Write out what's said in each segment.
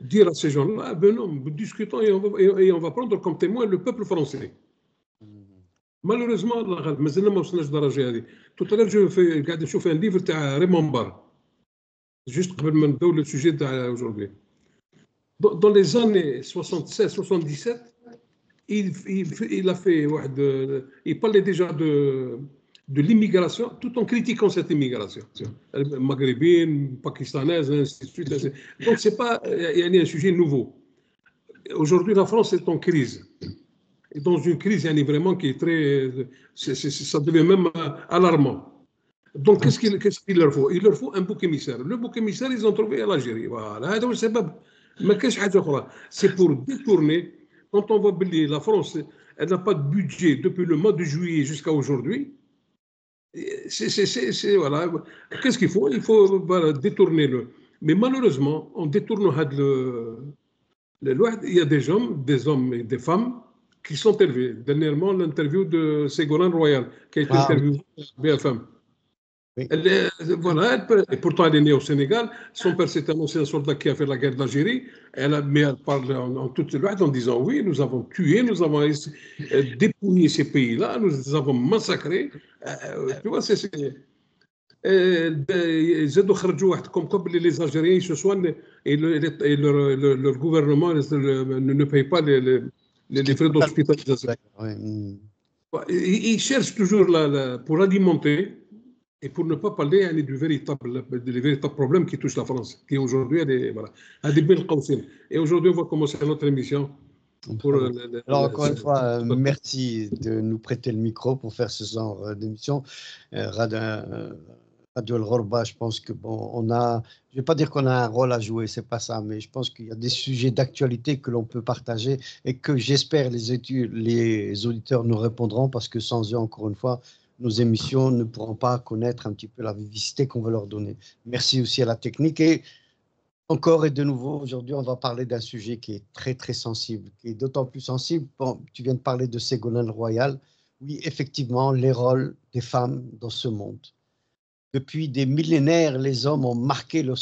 dire à ces gens-là, ben non, discutons et on va prendre comme témoin le peuple français. Malheureusement, مازلنا ما وصلناش للدرجه هذه. Tout à l'heure, قاعد نشوف un livre تاع ريمون بار. Juste قبل ما نبداو le sujet تاع aujourd'hui. Dans les années 76-77, il a fait il parlait déjà de l'immigration tout en critiquant cette immigration maghrébine, pakistanaise, ainsi de suite. Donc c'est pas un sujet nouveau. Aujourd'hui, la France est en crise. Et dans une crise, il y a vraiment qui est très, ça devient même alarmant. Donc qu'est-ce qu'il leur faut? Il leur faut un bouc émissaire. Le bouc émissaire, ils ont trouvé à l'Algérie. Voilà, هذا هو السبب. ما كاينش حاجه اخرى. C'est pour détourner. Quand on voit que la France, elle n'a pas de budget depuis le mois de juillet jusqu'à aujourd'hui. Voilà. Qu'est-ce qu'il faut? Il faut voilà, détourner le. Mais malheureusement, en détournant il y a des hommes et des femmes qui sont élevés. Dernièrement, l'interview de Ségolène Royal, qui a été interviewée par BFM. Oui. Voilà, et pourtant elle est née au Sénégal. Son père, c'est un ancien soldat qui a fait la guerre d'Algérie. Mais elle parle en toute loi en disant oui, nous avons tué, nous avons dépouillé ces pays-là, nous les avons massacrés. Tu vois, زادوا خرجوا واحد comme quoi les Algériens se soignent et leur gouvernement ne paye pas les frais d'hospitalisation. Ils cherchent toujours pour alimenter et pour ne pas parler des véritables problèmes qui touchent la France, qui aujourd'hui, voilà. Et aujourd'hui, on va commencer notre émission. Alors, encore une fois, merci de nous prêter le micro pour faire ce genre d'émission. Radio El Ghorba, je pense que bon, je vais pas dire qu'on a un rôle à jouer, c'est pas ça, mais je pense qu'il y a des sujets d'actualité que l'on peut partager et que j'espère les auditeurs nous répondront parce que sans eux, encore une fois, nos émissions ne pourront pas connaître un petit peu la vivacité qu'on veut leur donner. Merci aussi à la technique et encore et de nouveau, aujourd'hui, on va parler d'un sujet qui est très, très sensible, qui est d'autant plus sensible. Bon, tu viens de parler de Ségolène Royal. Oui, effectivement, les rôles des femmes dans ce monde. Depuis des millénaires, les hommes ont marqué leur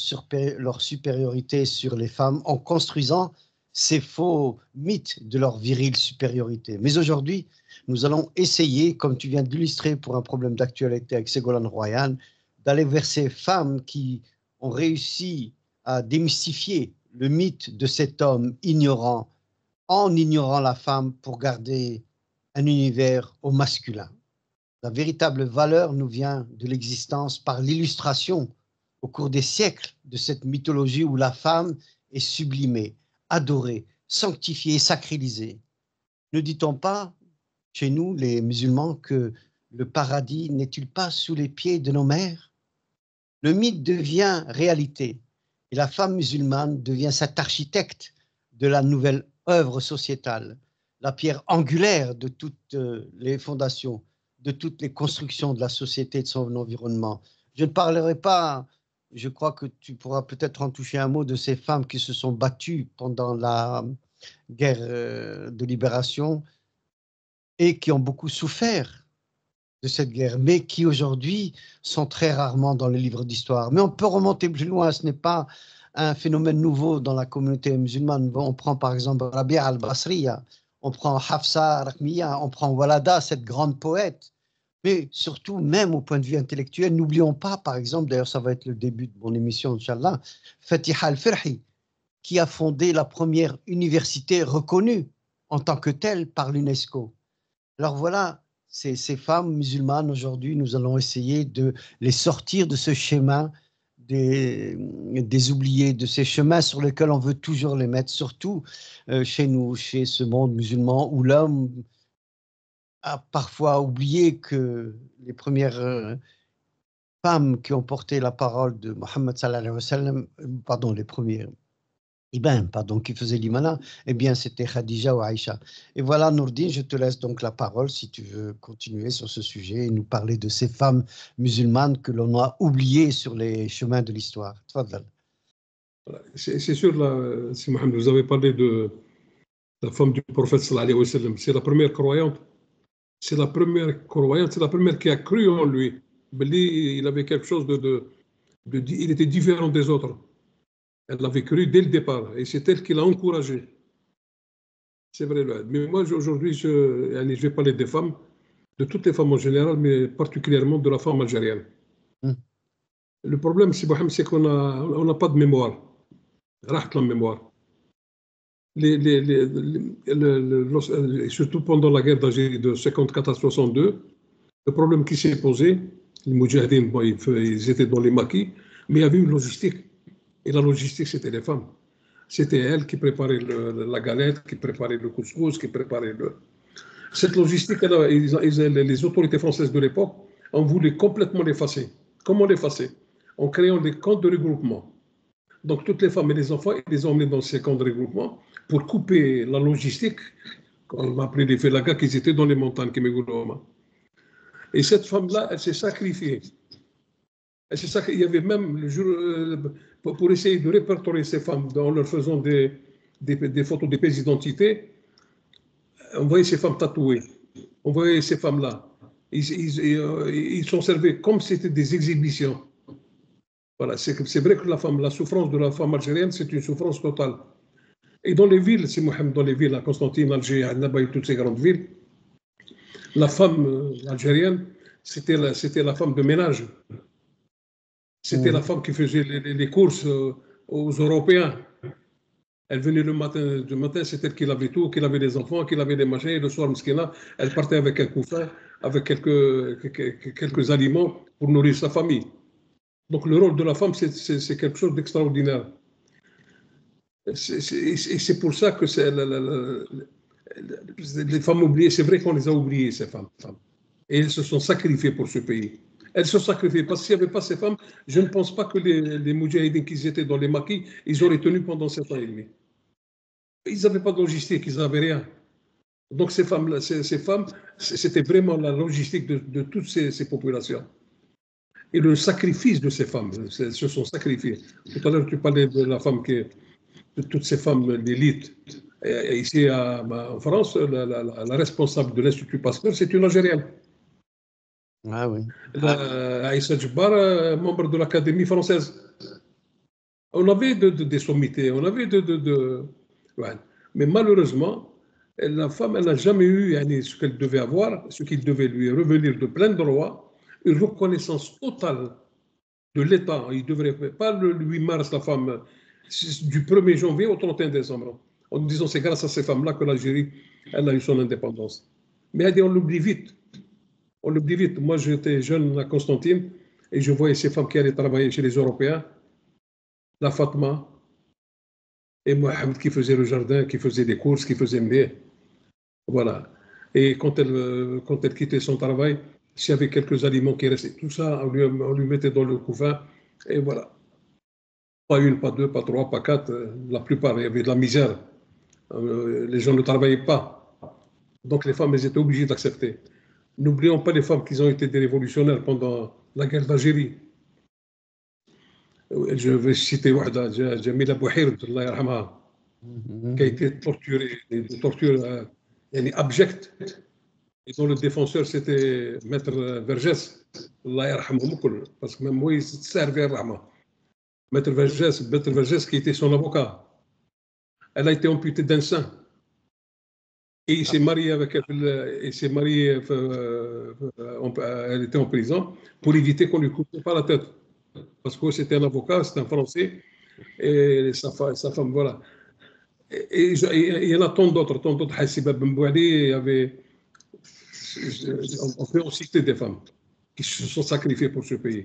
supériorité sur les femmes en construisant ces faux mythes de leur virile supériorité. Mais aujourd'hui, nous allons essayer, comme tu viens d'illustrer pour un problème d'actualité avec Ségolène Royal, d'aller vers ces femmes qui ont réussi à démystifier le mythe de cet homme ignorant, en ignorant la femme pour garder un univers au masculin. La véritable valeur nous vient de l'existence par l'illustration au cours des siècles de cette mythologie où la femme est sublimée, adorée, sanctifiée, sacralisée. Ne dit-on pas, chez nous les musulmans, que le paradis n'est-il pas sous les pieds de nos mères? Le mythe devient réalité et la femme musulmane devient cet architecte de la nouvelle œuvre sociétale, la pierre angulaire de toutes les fondations, de toutes les constructions de la société et de son environnement. Je ne parlerai pas, je crois que tu pourras peut-être en toucher un mot, de ces femmes qui se sont battues pendant la guerre de libération et qui ont beaucoup souffert de cette guerre, mais qui aujourd'hui sont très rarement dans les livres d'histoire. Mais on peut remonter plus loin, ce n'est pas un phénomène nouveau dans la communauté musulmane. On prend par exemple Rabia al-Basriya, on prend Hafsa Rakmiya, on prend Walada, cette grande poète. Mais surtout, même au point de vue intellectuel, n'oublions pas, par exemple, d'ailleurs ça va être le début de mon émission, Inch'Allah, Fatiha al-Firhi, qui a fondé la première université reconnue en tant que telle par l'UNESCO. Alors voilà, ces femmes musulmanes, aujourd'hui, nous allons essayer de les sortir de ce schéma des oubliés, de ces chemins sur lesquels on veut toujours les mettre, surtout chez nous, chez ce monde musulman, où l'homme a parfois oublié que les premières femmes qui ont porté la parole de Mohammed sallallahu alayhi wa sallam, pardon, les premières qui faisaient l'imana, eh bien c'était Khadija ou Aïcha. Et voilà, Nourdine, je te laisse donc la parole si tu veux continuer sur ce sujet et nous parler de ces femmes musulmanes que l'on a oubliées sur les chemins de l'histoire. Tfadal. C'est sûr, là, si Mohamed, vous avez parlé de la femme du prophète sallallahu alayhi wa sallam. C'est la première croyante. C'est la première qui a cru en lui. Il avait quelque chose il était différent des autres. Elle l'avait cru dès le départ. Et c'est elle qui l'a encouragé. C'est vrai. Mais moi, aujourd'hui, je vais parler des femmes, de toutes les femmes en général, mais particulièrement de la femme algérienne. Le problème, c'est qu'on n'a pas de mémoire. Raht la mémoire. Surtout pendant la guerre d'Algérie de 54 à 62, le problème qui s'est posé, les Moudjahidines, bon, ils étaient dans les maquis, mais il y avait une logistique. Et la logistique, c'était les femmes. C'était elles qui préparaient la galette, qui préparaient le couscous, qui préparaient le... Cette logistique, les autorités françaises de l'époque ont voulu complètement l'effacer. Comment l'effacer? En créant des camps de regroupement. Donc, toutes les femmes et les enfants, ils les ont emmenés dans ces camps de regroupement pour couper la logistique. On m'a appelé les Félagas qui étaient dans les montagnes, et cette femme-là, elle s'est sacrifiée. C'est ça qu'il y avait même le jour, pour essayer de répertorier ces femmes en leur faisant des photos, des pièces d'identité. On voyait ces femmes tatouées. On voyait ces femmes-là. Ils sont servis comme si c'était des exhibitions. Voilà, c'est vrai que la souffrance de la femme algérienne, c'est une souffrance totale. Et dans les villes, c'est Mohamed, dans les villes, à Constantine, Alger, à Naba et toutes ces grandes villes, la femme algérienne, c'était la femme de ménage. C'était la femme qui faisait les courses aux Européens. Elle venait le matin, c'est elle qui lavait tout, qui lavait les enfants, qui lavait les machins. Et le soir, Mskina, elle partait avec un couffin, avec quelques aliments pour nourrir sa famille. Donc le rôle de la femme, c'est quelque chose d'extraordinaire. Et c'est pour ça que les femmes oubliées, c'est vrai qu'on les a oubliées, ces femmes. Et elles se sont sacrifiées pour ce pays. Elles se sont sacrifiées parce que s'il n'y avait pas ces femmes, je ne pense pas que les Moudjahidines qui étaient dans les maquis, ils auraient tenu pendant 7 ans et demi. Ils n'avaient pas de logistique, ils n'avaient rien. Donc ces femmes, c'était vraiment la logistique de toutes ces populations. Et le sacrifice de ces femmes, elles se sont sacrifiées. Tout à l'heure, tu parlais de la femme de toutes ces femmes d'élite. Ici en France, la responsable de l'Institut Pasteur, c'est une Algérienne. Ah oui. Aïssa Djebbar, membre de l'Académie française. On avait des sommités, on avait ouais. Mais malheureusement, la femme, elle n'a jamais eu ce qu'elle devait avoir, ce qui devait lui revenir de plein droit, une reconnaissance totale de l'État. Il ne devrait pas le 8 mars, la femme, du 1er janvier au 31 décembre, en disant c'est grâce à ces femmes-là que l'Algérie, elle a eu son indépendance. Mais on l'oublie vite. On l'oublie vite. Moi, j'étais jeune à Constantine et je voyais ces femmes qui allaient travailler chez les Européens, la Fatma et Mohamed qui faisait le jardin, qui faisait des courses, qui faisait mieux. Voilà. Et quand elle quittait son travail, s'il y avait quelques aliments qui restaient, tout ça, on lui mettait dans le couffin. Et voilà. Pas une, pas deux, pas trois, pas quatre. La plupart, il y avait de la misère. Les gens ne travaillaient pas. Donc les femmes, elles étaient obligées d'accepter. N'oublions pas les femmes qui ont été des révolutionnaires pendant la guerre d'Algérie. Je vais citer Wahda, Jamila Bouhir, Allah yarhamha, qui a été torturée, des tortures abjectes. Et dont le défenseur, c'était Maître Vergès, Allah yarhamha, parce que même moi, il servait à Rahma. Maître Vergès, qui était son avocat, elle a été amputée d'un sein. Et il s'est marié avec elle, elle était en prison pour éviter qu'on lui coupe pas la tête. Parce que c'était un avocat, c'était un Français, et sa femme, voilà. Et il y en a tant d'autres, Hassiba Ben Bouali, il y avait, on peut en citer des femmes qui se sont sacrifiées pour ce pays.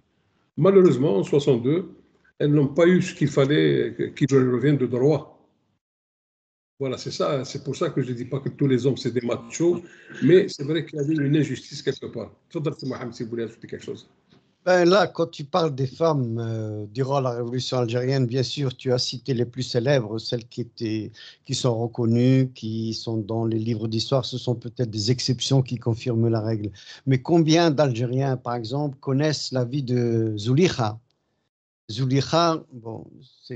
Malheureusement, en 62, elles n'ont pas eu ce qu'il fallait, qu'il leur revienne de droit. Voilà, c'est ça. C'est pour ça que je ne dis pas que tous les hommes, c'est des machos, mais c'est vrai qu'il y avait une injustice quelque part. Mohamed, si vous voulez ajouter quelque chose. Ben là, quand tu parles des femmes durant la Révolution algérienne, bien sûr, tu as cité les plus célèbres, celles qui sont reconnues, qui sont dans les livres d'histoire. Ce sont peut-être des exceptions qui confirment la règle. Mais combien d'Algériens, par exemple, connaissent la vie de Zulikha? Zulikha, bon,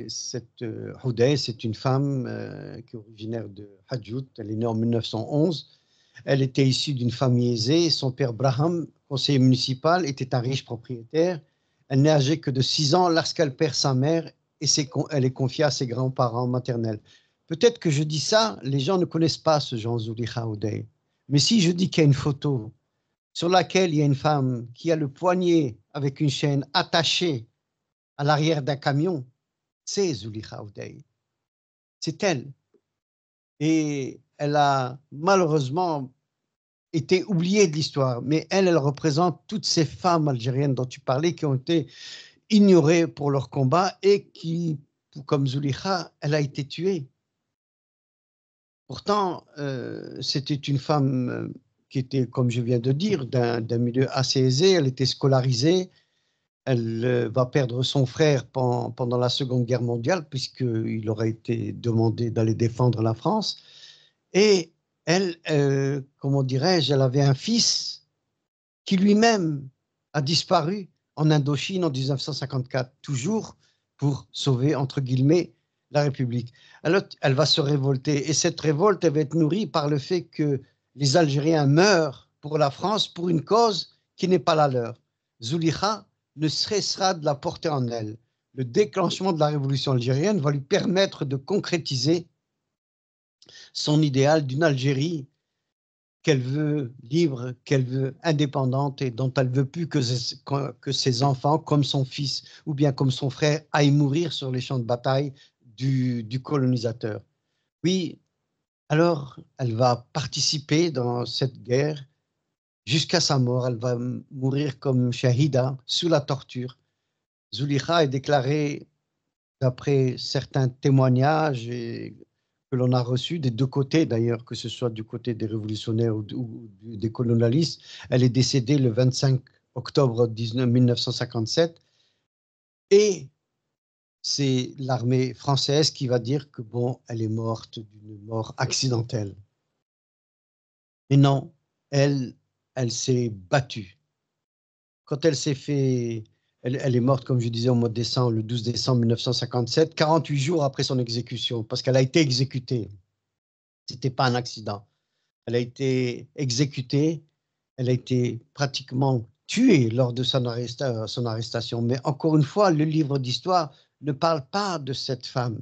cette Houday, c'est une femme qui est originaire de Hadjout. Elle est née en 1911. Elle était issue d'une famille aisée. Son père Braham, conseiller municipal, était un riche propriétaire. Elle n'est âgée que de 6 ans lorsqu'elle perd sa mère et elle est confiée à ses grands-parents maternels. Peut-être que je dis ça, les gens ne connaissent pas ce Jean Zulekha Oudey. Mais si je dis qu'il y a une photo sur laquelle il y a une femme qui a le poignet avec une chaîne attachée à l'arrière d'un camion, c'est Zulekha Oudey. C'est elle. Et elle a malheureusement été oubliée de l'histoire. Mais elle représente toutes ces femmes algériennes dont tu parlais qui ont été ignorées pour leur combat et qui, comme Zulekha, elle a été tuée. Pourtant, c'était une femme qui était, comme je viens de dire, d'un milieu assez aisé. Elle était scolarisée. Elle va perdre son frère pendant la Seconde Guerre mondiale, puisqu'il aurait été demandé d'aller défendre la France. Et elle, comment dirais-je, elle avait un fils qui lui-même a disparu en Indochine en 1954, toujours pour sauver, entre guillemets, la République. Alors, elle va se révolter. Et cette révolte, elle va être nourrie par le fait que les Algériens meurent pour la France pour une cause qui n'est pas la leur. Zulekha ne cessera de la porter en elle. Le déclenchement de la révolution algérienne va lui permettre de concrétiser son idéal d'une Algérie qu'elle veut libre, qu'elle veut indépendante et dont elle ne veut plus que ses enfants, comme son fils ou bien comme son frère, aillent mourir sur les champs de bataille du colonisateur. Oui, alors elle va participer dans cette guerre jusqu'à sa mort. Elle va mourir comme shahida sous la torture. Zulekha est déclarée, d'après certains témoignages que l'on a reçus des deux côtés d'ailleurs, que ce soit du côté des révolutionnaires ou des colonialistes, elle est décédée le 25 octobre 1957 et c'est l'armée française qui va dire que bon, elle est morte d'une mort accidentelle. Mais non, elle s'est battue. Quand elle s'est fait, elle est morte, comme je disais, au mois de décembre, le 12 décembre 1957, 48 jours après son exécution, parce qu'elle a été exécutée. Ce n'était pas un accident. Elle a été exécutée, elle a été pratiquement tuée lors de son arrestation. Mais encore une fois, le livre d'histoire ne parle pas de cette femme.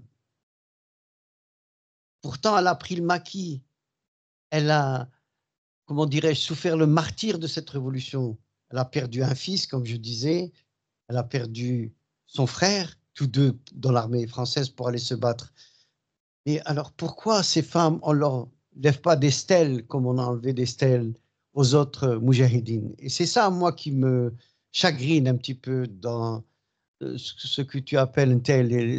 Pourtant, elle a pris le maquis. Elle a, comment dirais-je, souffert le martyre de cette révolution. Elle a perdu un fils, comme je disais. Elle a perdu son frère, tous deux dans l'armée française pour aller se battre. Et alors, pourquoi ces femmes, on ne leur lève pas des stèles comme on a enlevé des stèles aux autres moudjahidines? Et c'est ça, moi, qui me chagrine un petit peu dans ce que tu appelles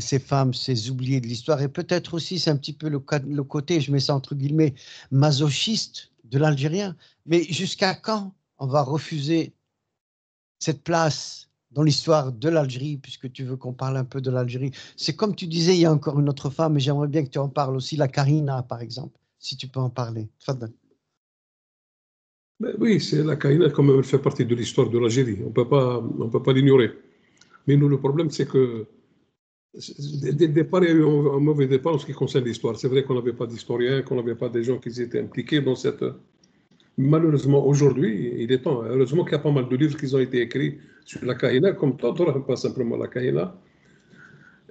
ces femmes, ces oubliées de l'histoire. Et peut-être aussi, c'est un petit peu le côté, je mets ça entre guillemets, masochiste de l'Algérien. Mais jusqu'à quand on va refuser cette place dans l'histoire de l'Algérie, puisque tu veux qu'on parle un peu de l'Algérie? C'est comme tu disais, il y a encore une autre femme, et j'aimerais bien que tu en parles aussi, la Karina, par exemple, si tu peux en parler. Tfadal. Oui, c'est la Kaina, comme elle fait partie de l'histoire de l'Algérie. On peut pas l'ignorer. Mais nous, le problème, c'est que dès le départ, il y a eu un mauvais départ en ce qui concerne l'histoire. C'est vrai qu'on n'avait pas d'historiens, qu'on n'avait pas des gens qui étaient impliqués dans cette. Malheureusement, aujourd'hui, il est temps. Heureusement qu'il y a pas mal de livres qui ont été écrits sur la Kahina, comme toi, pas simplement la Kahina.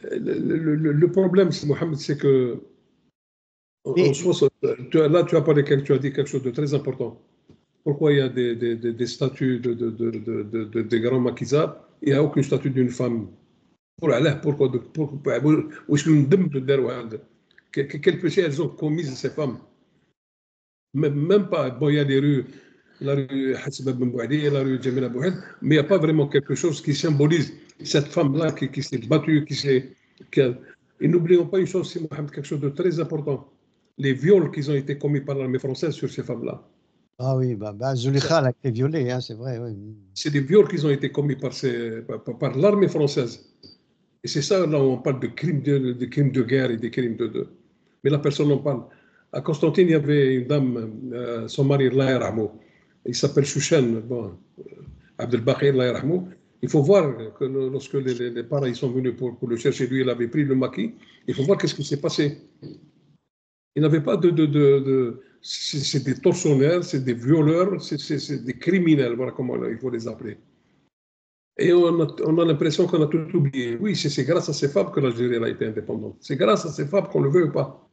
Le problème, Mohamed, c'est que là, tu as dit quelque chose de très important. Pourquoi il y a des statues de grands maquisards et il n'y a aucune statue d'une femme? Pourquoi quel péché elles ont commis, ces femmes? Même pas. Bon, il y a des rues, la rue Hassib Ben Bouadi, la rue Jamila Bouhed, mais il n'y a pas vraiment quelque chose qui symbolise cette femme-là qui s'est battue, Et n'oublions pas une chose, c'est Mohamed, quelque chose de très important. Les viols qui ont été commis par l'armée française sur ces femmes-là. Ah oui, Zulekha a été violée, hein, c'est vrai. Oui. C'est des viols qui ont été commis par l'armée française. Et c'est ça, là, où on parle de crimes de guerre et des crimes de. Mais la personne en parle. À Constantine, il y avait une dame, son mari, Allah yarhamou. Il s'appelle Chouchen, Abdelbakir, Allah yarhamou. Il faut voir que lorsque les parents ils sont venus pour le chercher, lui, il avait pris le maquis. Il faut voir qu'est-ce qui s'est passé. Il n'avait pas c'est des tortionnaires, c'est des violeurs, c'est des criminels, voilà comment il faut les appeler. Et on a l'impression qu'on a tout oublié. Oui, c'est grâce à ces femmes que l'Algérie a été indépendante. C'est grâce à ces femmes qu'on le veut ou pas.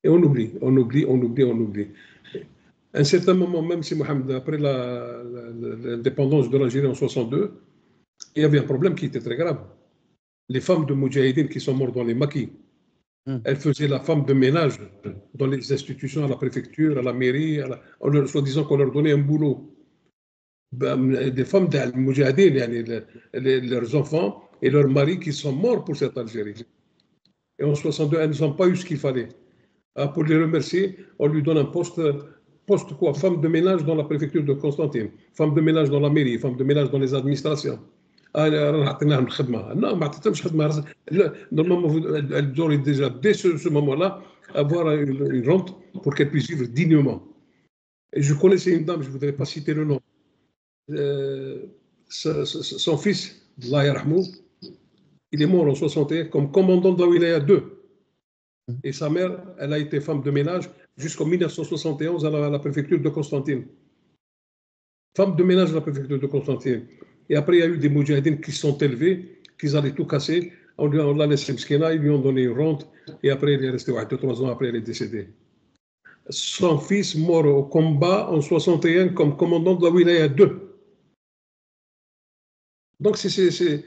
Et on oublie, on oublie, on oublie, on oublie. À un certain moment, même si Mohamed, après l'indépendance de l'Algérie en 62, il y avait un problème qui était très grave. Les femmes de Moudjahidine qui sont mortes dans les maquis, elles faisaient la femme de ménage dans les institutions, à la préfecture, à la mairie, soi-disant qu'on leur donnait un boulot. Des femmes de Moudjahidine, leurs enfants et leurs maris qui sont morts pour cette Algérie. Et en 62, elles n'ont pas eu ce qu'il fallait. Pour les remercier, on lui donne un poste quoi? Femme de ménage dans la préfecture de Constantine, femme de ménage dans la mairie, femme de ménage dans les administrations. Non, normalement, elles auraient déjà, dès ce moment-là, avoir une rente pour qu'elles puissent vivre dignement. Et je connaissais une dame, je ne voudrais pas citer le nom. Son fils, Allah yarhamou, il est mort en 61 comme commandant de la Wilaya 2. Et sa mère, elle a été femme de ménage jusqu'en 1971 à la préfecture de Constantine. Femme de ménage à la préfecture de Constantine. Et après, il y a eu des moudjahidines qui se sont élevés, qui allaient tout casser. On l'a laissé Mskina, ils lui ont donné une rente. Et après, il est resté 2-3 ans après, elle est décédée. Son fils mort au combat en 61 comme commandant de la Wilaya 2. Donc, je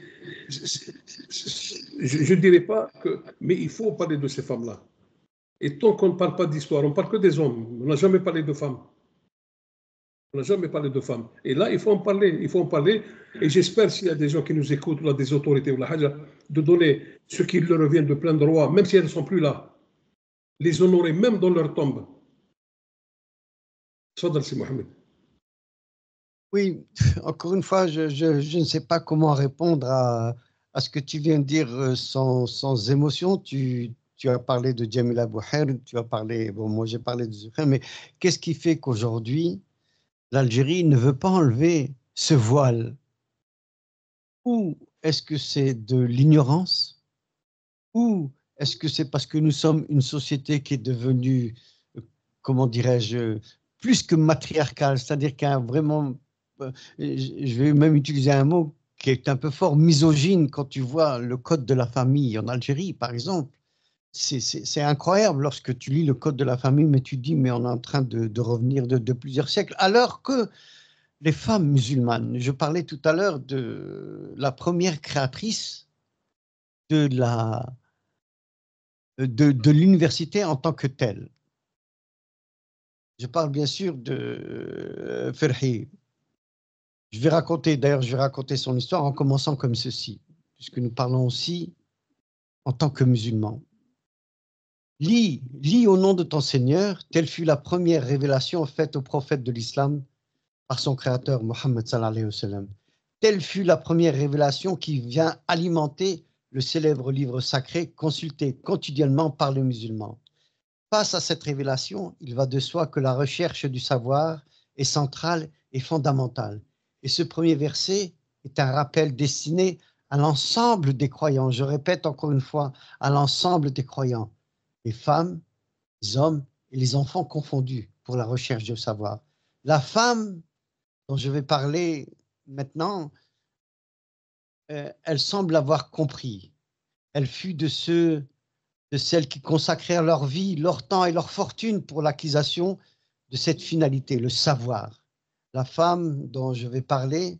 ne dirais pas que... Mais il faut parler de ces femmes-là. Et tant qu'on ne parle pas d'histoire, on ne parle que des hommes. On n'a jamais parlé de femmes. On n'a jamais parlé de femmes. Et là, il faut en parler. Il faut en parler. Et j'espère, s'il y a des gens qui nous écoutent, là, des autorités ou la haja, de donner ce qui leur revient de plein droit, même si elles ne sont plus là. Les honorer même dans leur tombe. Tfadal, si Mohamed. Oui, encore une fois, je ne sais pas comment répondre à ce que tu viens de dire sans émotion. Tu as parlé de Jamila Bouher, tu as parlé, bon, moi j'ai parlé de Zoukhar, mais qu'est-ce qui fait qu'aujourd'hui, l'Algérie ne veut pas enlever ce voile? Ou est-ce que c'est de l'ignorance? Ou est-ce que c'est parce que nous sommes une société qui est devenue, comment dirais-je, plus que matriarcale, c'est-à-dire qu'il y a vraiment, je vais même utiliser un mot qui est un peu fort, misogyne, quand tu vois le code de la famille en Algérie, par exemple. C'est incroyable lorsque tu lis le code de la famille, mais tu dis, mais on est en train de revenir de plusieurs siècles, alors que les femmes musulmanes, je parlais tout à l'heure de la première créatrice de l'université en tant que telle. Je parle bien sûr de Ferhi. Je vais raconter son histoire en commençant comme ceci, puisque nous parlons aussi en tant que musulmans. Lis au nom de ton Seigneur, telle fut la première révélation faite au prophète de l'islam par son créateur Mohammed sallallahu alayhi wa sallam. Telle fut la première révélation qui vient alimenter le célèbre livre sacré consulté quotidiennement par les musulmans. Face à cette révélation, il va de soi que la recherche du savoir est centrale et fondamentale. Et ce premier verset est un rappel destiné à l'ensemble des croyants. Je répète encore une fois, à l'ensemble des croyants, les femmes, les hommes et les enfants confondus pour la recherche du savoir. La femme dont je vais parler maintenant, elle semble avoir compris. Elle fut de celles qui consacrèrent leur vie, leur temps et leur fortune pour l'acquisition de cette finalité, le savoir. La femme dont je vais parler,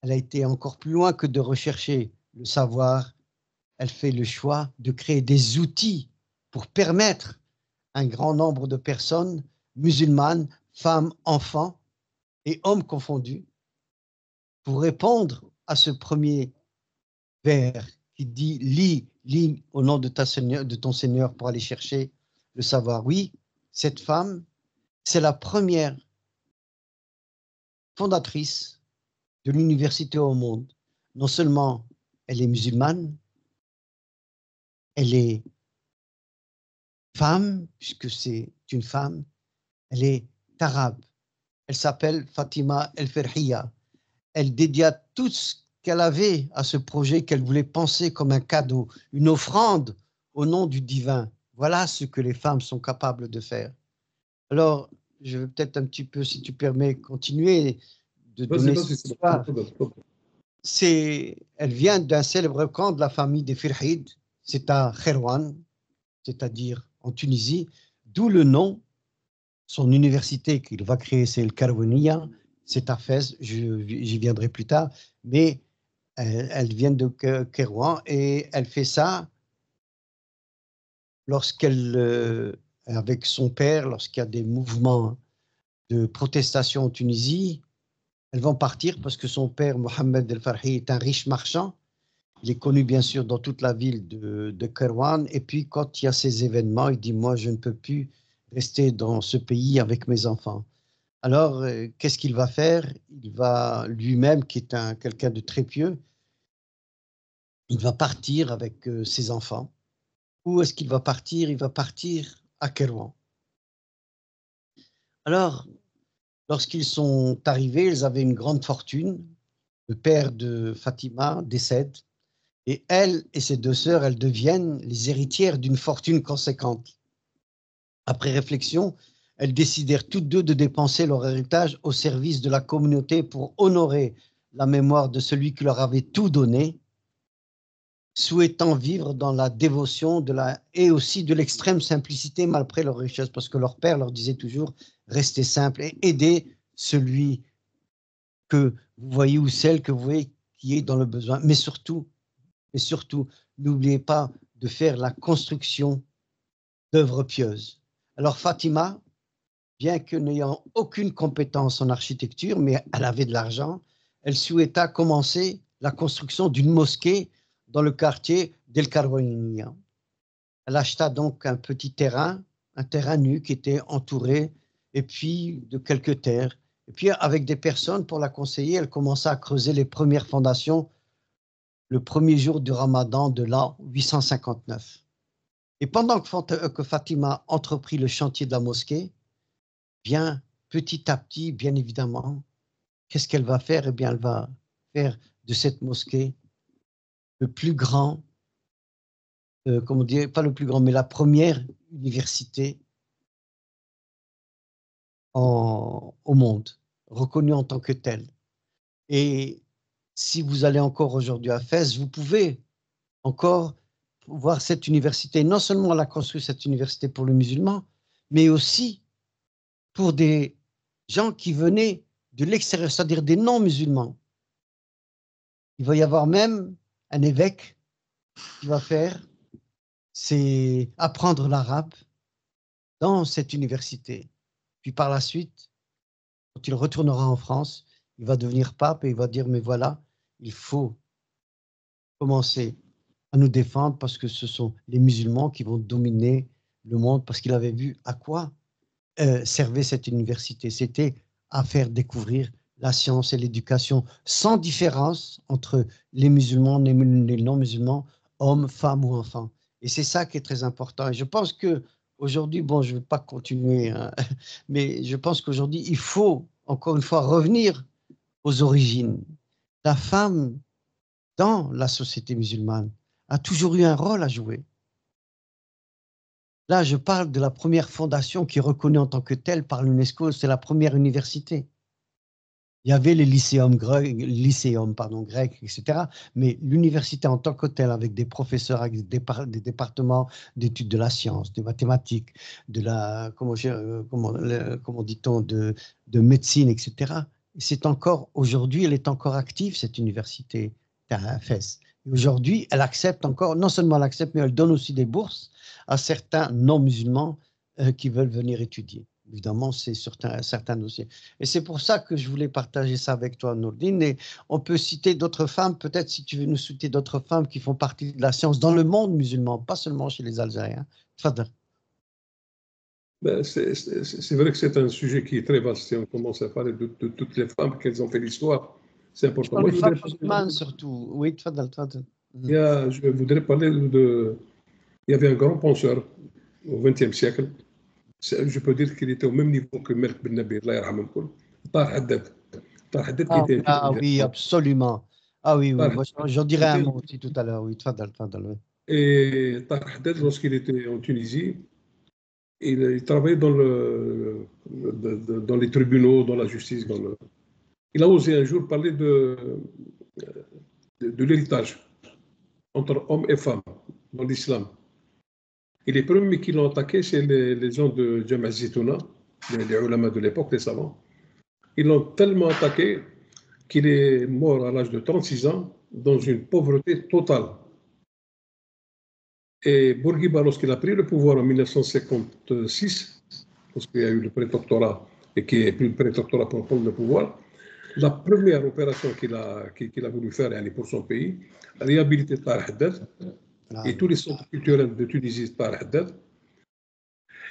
elle a été encore plus loin que de rechercher le savoir. Elle fait le choix de créer des outils pour permettre à un grand nombre de personnes, musulmanes, femmes, enfants et hommes confondus, pour répondre à ce premier vers qui dit lis au nom de ton Seigneur pour aller chercher le savoir. Oui, cette femme, c'est la première fondatrice de l'université au monde. Non seulement elle est musulmane, elle est femme, puisque c'est une femme, elle est arabe. Elle s'appelle Fatima El-Ferhiya. Elle dédia tout ce qu'elle avait à ce projet qu'elle voulait penser comme un cadeau, une offrande au nom du divin. Voilà ce que les femmes sont capables de faire. Alors, je vais peut-être un petit peu, si tu permets, continuer de donner cette histoire. Elle vient d'un célèbre camp de la famille des Firhid, c'est à Khérouan, c'est-à-dire en Tunisie, d'où le nom. Son université qu'il va créer, c'est le Karouania, c'est à Fès, j'y viendrai plus tard, mais elle vient de Kairouan et elle fait ça lorsqu'elle, avec son père, lorsqu'il y a des mouvements de protestation en Tunisie, elles vont partir parce que son père, Mohamed El Farhi, est un riche marchand. Il est connu bien sûr dans toute la ville de Kairouan. Et puis quand il y a ces événements, il dit, moi je ne peux plus rester dans ce pays avec mes enfants. Alors, qu'est-ce qu'il va faire? Il va lui-même, qui est quelqu'un de très pieux, il va partir avec ses enfants. Où est-ce qu'il va partir? Il va partir à Kairouan. Alors, lorsqu'ils sont arrivés, ils avaient une grande fortune. Le père de Fatima décède et elle et ses deux sœurs, elles deviennent les héritières d'une fortune conséquente. Après réflexion, elles décidèrent toutes deux de dépenser leur héritage au service de la communauté pour honorer la mémoire de celui qui leur avait tout donné, souhaitant vivre dans la dévotion et aussi de l'extrême simplicité malgré leur richesse, parce que leur père leur disait toujours restez simple et aidez celui que vous voyez ou celle que vous voyez qui est dans le besoin. Mais surtout, n'oubliez pas de faire la construction d'œuvres pieuses. Alors Fatima, bien que n'ayant aucune compétence en architecture, mais elle avait de l'argent, elle souhaita commencer la construction d'une mosquée dans le quartier d'El Karouania. Elle acheta donc un petit terrain, un terrain nu qui était entouré, et puis de quelques terres. Et puis avec des personnes pour la conseiller, elle commença à creuser les premières fondations le premier jour du Ramadan de l'an 859. Et pendant que Fatima entreprit le chantier de la mosquée, bien petit à petit, bien évidemment, qu'est-ce qu'elle va faire? Eh bien, elle va faire de cette mosquée le plus grand, comment dire, pas le plus grand, mais la première université au monde, reconnue en tant que telle. Et si vous allez encore aujourd'hui à Fès, vous pouvez encore voir cette université. Non seulement elle a construit cette université pour les musulmans, mais aussi pour des gens qui venaient de l'extérieur, c'est-à-dire des non-musulmans. Il va y avoir même un évêque qui va faire, c'est apprendre l'arabe dans cette université. Puis par la suite, quand il retournera en France, il va devenir pape et il va dire, mais voilà, il faut commencer à nous défendre parce que ce sont les musulmans qui vont dominer le monde, parce qu'il avait vu à quoi servait cette université. C'était à faire découvrir la science et l'éducation sans différence entre les musulmans et les non-musulmans, hommes, femmes ou enfants. Et c'est ça qui est très important. Et je pense que aujourd'hui, bon, je ne vais pas continuer, hein, mais je pense qu'aujourd'hui, il faut encore une fois revenir aux origines. La femme dans la société musulmane a toujours eu un rôle à jouer. Là, je parle de la première fondation qui est reconnue en tant que telle par l'UNESCO, c'est la première université. Il y avait les lycéums grecs, etc. Mais l'université en tant que telle, avec des professeurs, avec des départements d'études de la science, des mathématiques, de la, comment dit-on, de médecine, etc. C'est encore, aujourd'hui, elle est encore active, cette université à Fès. Et aujourd'hui, elle accepte encore, non seulement elle accepte, mais elle donne aussi des bourses à certains non-musulmans qui veulent venir étudier. Évidemment, c'est sur certains dossiers. Et c'est pour ça que je voulais partager ça avec toi, Nourdine. Et on peut citer d'autres femmes, peut-être si tu veux nous citer d'autres femmes qui font partie de la science dans le monde musulman, pas seulement chez les Algériens. Tfadal. Ben, c'est vrai que c'est un sujet qui est très vaste. Si on commence à parler de toutes les femmes qu'elles ont fait l'histoire, c'est Je important. parle Moi, des femmes musulmanes surtout. Oui, tfadal, tfadal. je voudrais parler de. Il y avait un grand penseur au XXe siècle. Je peux dire qu'il était au même niveau que Malik Ben Nabi, Allah yarhamou al-kul. Tahar Haddad. Tahar Haddad qui était un Oui, absolument. Ah oui, oui, Tahar moi Haddad j'en dirais un était- mot aussi tout à l'heure. Oui, tfadal, tfadal. Oui. Et Tahar Haddad, lorsqu'il était en Tunisie, il travaillait dans les tribunaux, dans la justice. Il a osé un jour parler de l'héritage entre hommes et femmes dans l'islam. Et les premiers qui l'ont attaqué, c'est les gens de Jama' Zitouna, les ulama de l'époque, les savants. Ils l'ont tellement attaqué qu'il est mort à l'âge de 36 ans dans une pauvreté totale. Et Bourguiba, lorsqu'il a pris le pouvoir en 1956, parce qu'il y a eu le prédoctorat et qu'il n'y a plus le prédoctorat pour prendre le pouvoir, la première opération qu'il a voulu faire pour son pays, réhabiliter Tarah Haddad et tous les centres culturels de Tunisie Tarah Haddad.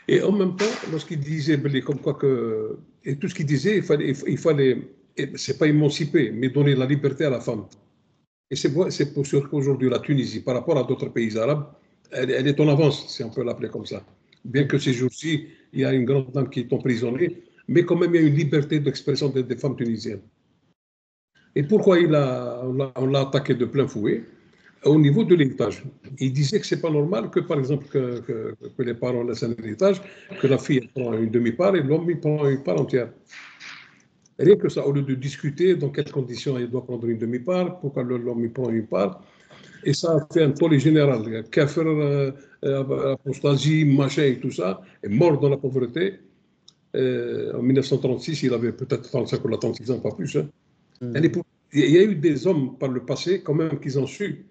Et en même temps, lorsqu'il disait, comme quoi que, et tout ce qu'il disait, il fallait c'est pas émanciper, mais donner la liberté à la femme. Et c'est pour sûr qu'aujourd'hui, la Tunisie, par rapport à d'autres pays arabes, elle est en avance, si on peut l'appeler comme ça. Bien que ces jours-ci, il y a une grande dame qui est emprisonnée, mais quand même, il y a une liberté d'expression des femmes tunisiennes. Et pourquoi on l'a attaqué de plein fouet? Au niveau de l'héritage. Il disait que ce n'est pas normal que, par exemple, que les parents laissent un héritage, que la fille prend une demi-part et l'homme prend une part entière. Rien que ça, au lieu de discuter dans quelles conditions il doit prendre une demi-part, pourquoi l'homme prend une part. Et ça a fait un tollé général. Kafir, apostasie, machin et tout ça, est mort dans la pauvreté. En 1936, il avait peut-être 35 ou 36 ans, pas plus. Hein. Il y a eu des hommes par le passé, quand même, qui ont su,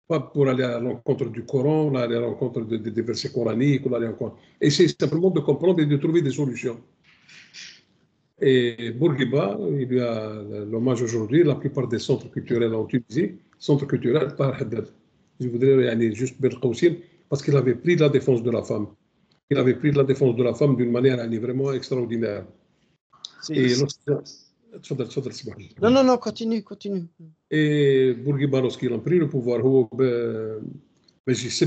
pas pour aller à l'encontre du Coran, aller à l'encontre des versets coraniques, et c'est simplement de comprendre et de trouver des solutions. Et Bourguiba, il y a l'hommage aujourd'hui, la plupart des centres culturels en Tunisie, centres culturels Tarah Haddad. Je voudrais juste Ben Qaoussine, parce qu'il avait pris la défense de la femme. Il avait pris la défense de la femme d'une manière vraiment extraordinaire. Et non, continue. Et Bourguiba, lorsqu'il a pris le pouvoir, ils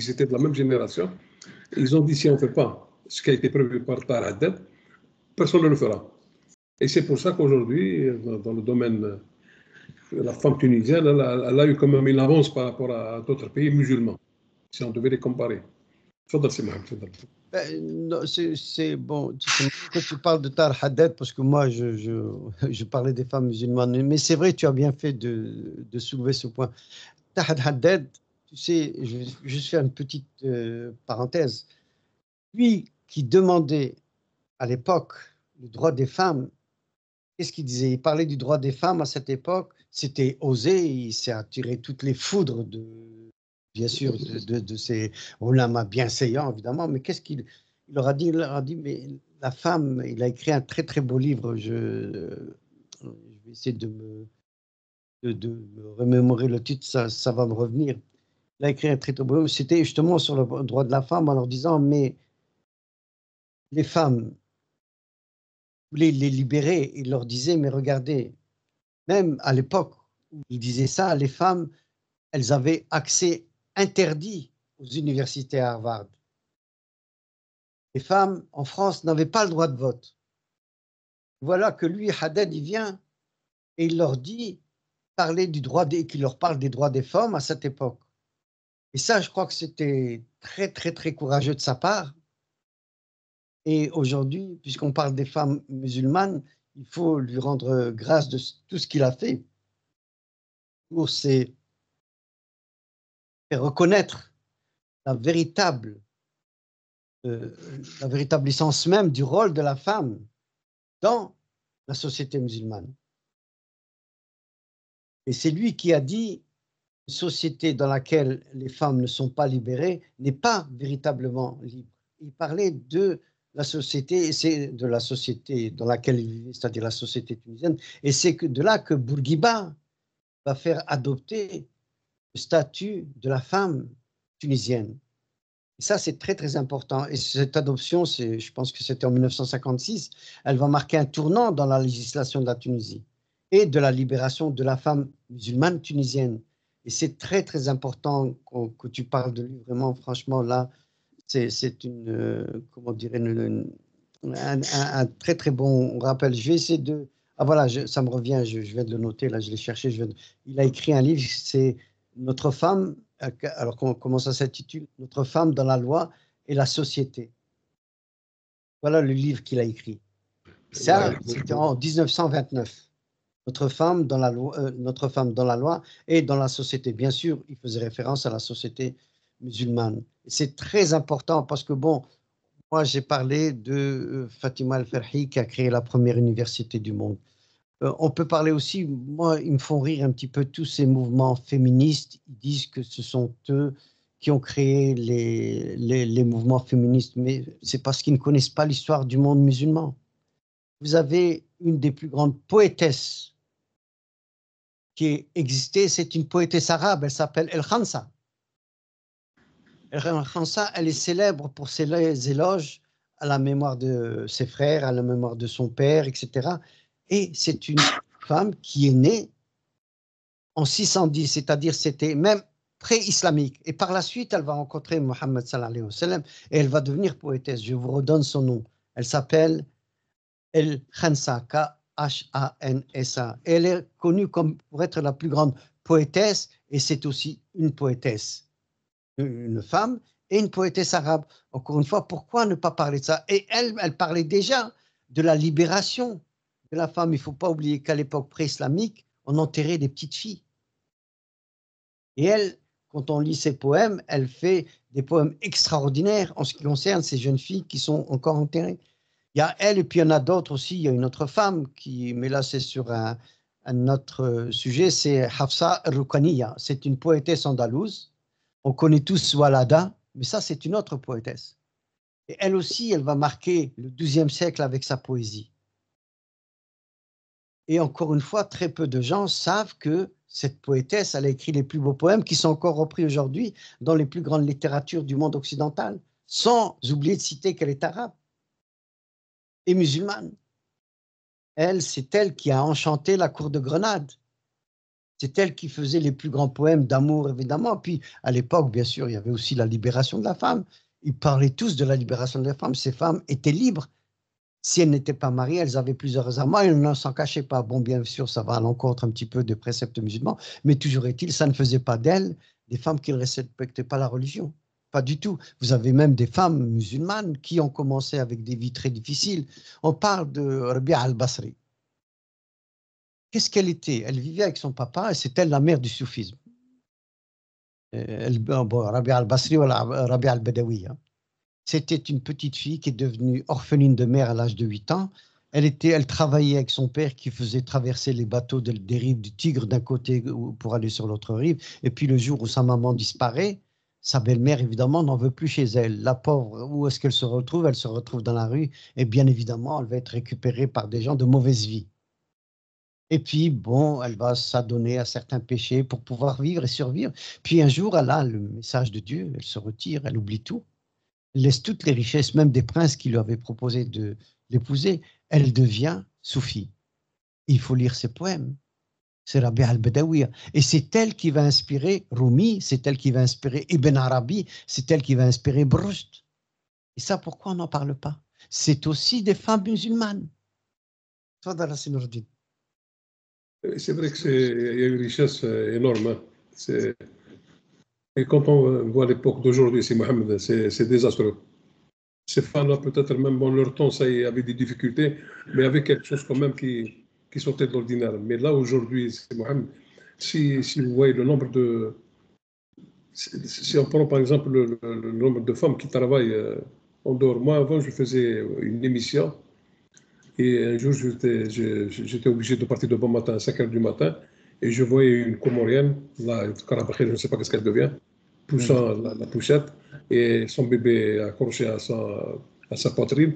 étaient de la même génération. Ils ont dit, si on ne fait pas ce qui a été prévu par Tarah Haddad, personne ne le fera. Et c'est pour ça qu'aujourd'hui, dans le domaine de la femme tunisienne, elle a eu quand même une avance par rapport à d'autres pays musulmans, si on devait les comparer. Non, c'est bon. Que tu parles de Tarah Haddad, parce que moi, je parlais des femmes musulmanes. Mais c'est vrai, tu as bien fait de soulever ce point. Tarah Haddad, tu sais, je vais juste faire une petite parenthèse. Lui qui demandait à l'époque le droit des femmes, qu'est-ce qu'il disait? Il parlait du droit des femmes à cette époque. C'était osé, il s'est attiré toutes les foudres bien sûr, de ces ulama bienséants, évidemment. Mais qu'est-ce qu'il leur a dit? Il leur a dit, mais la femme, il a écrit un très très beau livre. Je vais essayer de me remémorer le titre, ça va me revenir. Il a écrit un très très beau livre. C'était justement sur le droit de la femme en leur disant, mais les femmes, voulaient les libérer. Il leur disait, mais regardez, même à l'époque où il disait ça, les femmes, elles avaient accès interdit aux universités à Harvard. Les femmes en France n'avaient pas le droit de vote. Voilà que lui, Haddad, il vient et il leur dit, qu'il leur parle des droits des femmes à cette époque. Et ça, je crois que c'était très, très, très courageux de sa part. Et aujourd'hui, puisqu'on parle des femmes musulmanes, il faut lui rendre grâce de tout ce qu'il a fait pour faire reconnaître la véritable essence même du rôle de la femme dans la société musulmane. Et c'est lui qui a dit, une société dans laquelle les femmes ne sont pas libérées n'est pas véritablement libre. Il parlait de la société, et c'est de la société dans laquelle il vivait, c'est-à-dire la société tunisienne, et c'est de là que Bourguiba va faire adopter le statut de la femme tunisienne. Et ça, c'est très, très important. Et cette adoption, je pense que c'était en 1956, elle va marquer un tournant dans la législation de la Tunisie et de la libération de la femme musulmane tunisienne. Et c'est très, très important que tu parles de lui. Vraiment, franchement, là, c'est comment dire, un très, très bon rappel. Je vais essayer de... Ah voilà, ça me revient, je viens de le noter, là, je l'ai cherché. Il a écrit un livre, c'est Notre femme... Alors, comment ça s'intitule? Notre femme dans la loi et la société. Voilà le livre qu'il a écrit. Ça, c'était en 1929. Notre femme dans la loi, notre femme dans la loi et dans la société. Bien sûr, il faisait référence à la société musulmane. C'est très important parce que, bon, moi, j'ai parlé de Fatima Al-Farhi qui a créé la première université du monde. On peut parler aussi, moi, ils me font rire un petit peu tous ces mouvements féministes. Ils disent que ce sont eux qui ont créé les mouvements féministes, mais c'est parce qu'ils ne connaissent pas l'histoire du monde musulman. Vous avez une des plus grandes poétesses qui existait, c'est une poétesse arabe, elle s'appelle El Khansa. El Khansa, elle est célèbre pour ses éloges à la mémoire de ses frères, à la mémoire de son père, etc. Et c'est une femme qui est née en 610, c'est-à-dire c'était même pré-islamique. Et par la suite, elle va rencontrer Mohammed sallallahu alayhi wa sallam et elle va devenir poétesse. Je vous redonne son nom. Elle s'appelle El Khansa, Khansa. Elle est connue comme pour être la plus grande poétesse et c'est aussi une poétesse, une femme et une poétesse arabe. Encore une fois, pourquoi ne pas parler de ça? Et elle parlait déjà de la libération de la femme. Il ne faut pas oublier qu'à l'époque pré-islamique, on enterrait des petites filles. Et elle, quand on lit ses poèmes, elle fait des poèmes extraordinaires en ce qui concerne ces jeunes filles qui sont encore enterrées. Il y a elle et puis il y en a d'autres aussi. Il y a une autre femme qui, mais là c'est sur un autre sujet, c'est Hafsa Rukaniya. C'est une poétesse andalouse. On connaît tous Walada, mais ça c'est une autre poétesse. Et elle aussi, elle va marquer le XIIe siècle avec sa poésie. Et encore une fois, très peu de gens savent que cette poétesse, elle a écrit les plus beaux poèmes qui sont encore repris aujourd'hui dans les plus grandes littératures du monde occidental, sans oublier de citer qu'elle est arabe et musulmane. Elle, c'est elle qui a enchanté la cour de Grenade. C'est elle qui faisait les plus grands poèmes d'amour, évidemment. Puis, à l'époque, bien sûr, il y avait aussi la libération de la femme. Ils parlaient tous de la libération de la femme. Ces femmes étaient libres. Si elles n'étaient pas mariées, elles avaient plusieurs amants, elles ne s'en cachaient pas. Bon, bien sûr, ça va à l'encontre un petit peu des préceptes musulmans, mais toujours est-il, ça ne faisait pas d'elles des femmes qui ne respectaient pas la religion. Pas du tout. Vous avez même des femmes musulmanes qui ont commencé avec des vies très difficiles. On parle de Rabia al-Basri. Qu'est-ce qu'elle était? Elle vivait avec son papa et c'était la mère du soufisme. Rabia al-Basri ou Rabia al-Badawi. C'était une petite fille qui est devenue orpheline de mère à l'âge de 8 ans. Elle travaillait avec son père qui faisait traverser les bateaux des rives du Tigre d'un côté pour aller sur l'autre rive. Et puis le jour où sa maman disparaît, sa belle-mère, évidemment, n'en veut plus chez elle. La pauvre, où est-ce qu'elle se retrouve? Elle se retrouve dans la rue. Et bien évidemment, elle va être récupérée par des gens de mauvaise vie. Et puis, bon, elle va s'adonner à certains péchés pour pouvoir vivre et survivre. Puis un jour, elle a le message de Dieu, elle se retire, elle oublie tout. Elle laisse toutes les richesses, même des princes qui lui avaient proposé de l'épouser. Elle devient soufie. Il faut lire ses poèmes. C'est Rabia al-Badawiya. Et c'est elle qui va inspirer Rumi, c'est elle qui va inspirer Ibn Arabi, c'est elle qui va inspirer Proust. Et ça, pourquoi on n'en parle pas? C'est aussi des femmes musulmanes. C'est vrai qu'il y a une richesse énorme. Hein. Et quand on voit l'époque d'aujourd'hui, c'est Mohamed, c'est désastreux. Ces femmes-là, peut-être même dans leur temps, ça y avait des difficultés, mais avec quelque chose quand même qui sortait de l'ordinaire. Mais là, aujourd'hui, c'est Mohamed. Si vous voyez le nombre de... Si on prend par exemple le nombre de femmes qui travaillent en dehors. Moi, avant, je faisais une émission et un jour, j'étais obligé de partir de bon matin à 5 h du matin et je voyais une Comorienne, là, je ne sais pas ce qu'elle devient, poussant la poussette et son bébé accroché à sa poitrine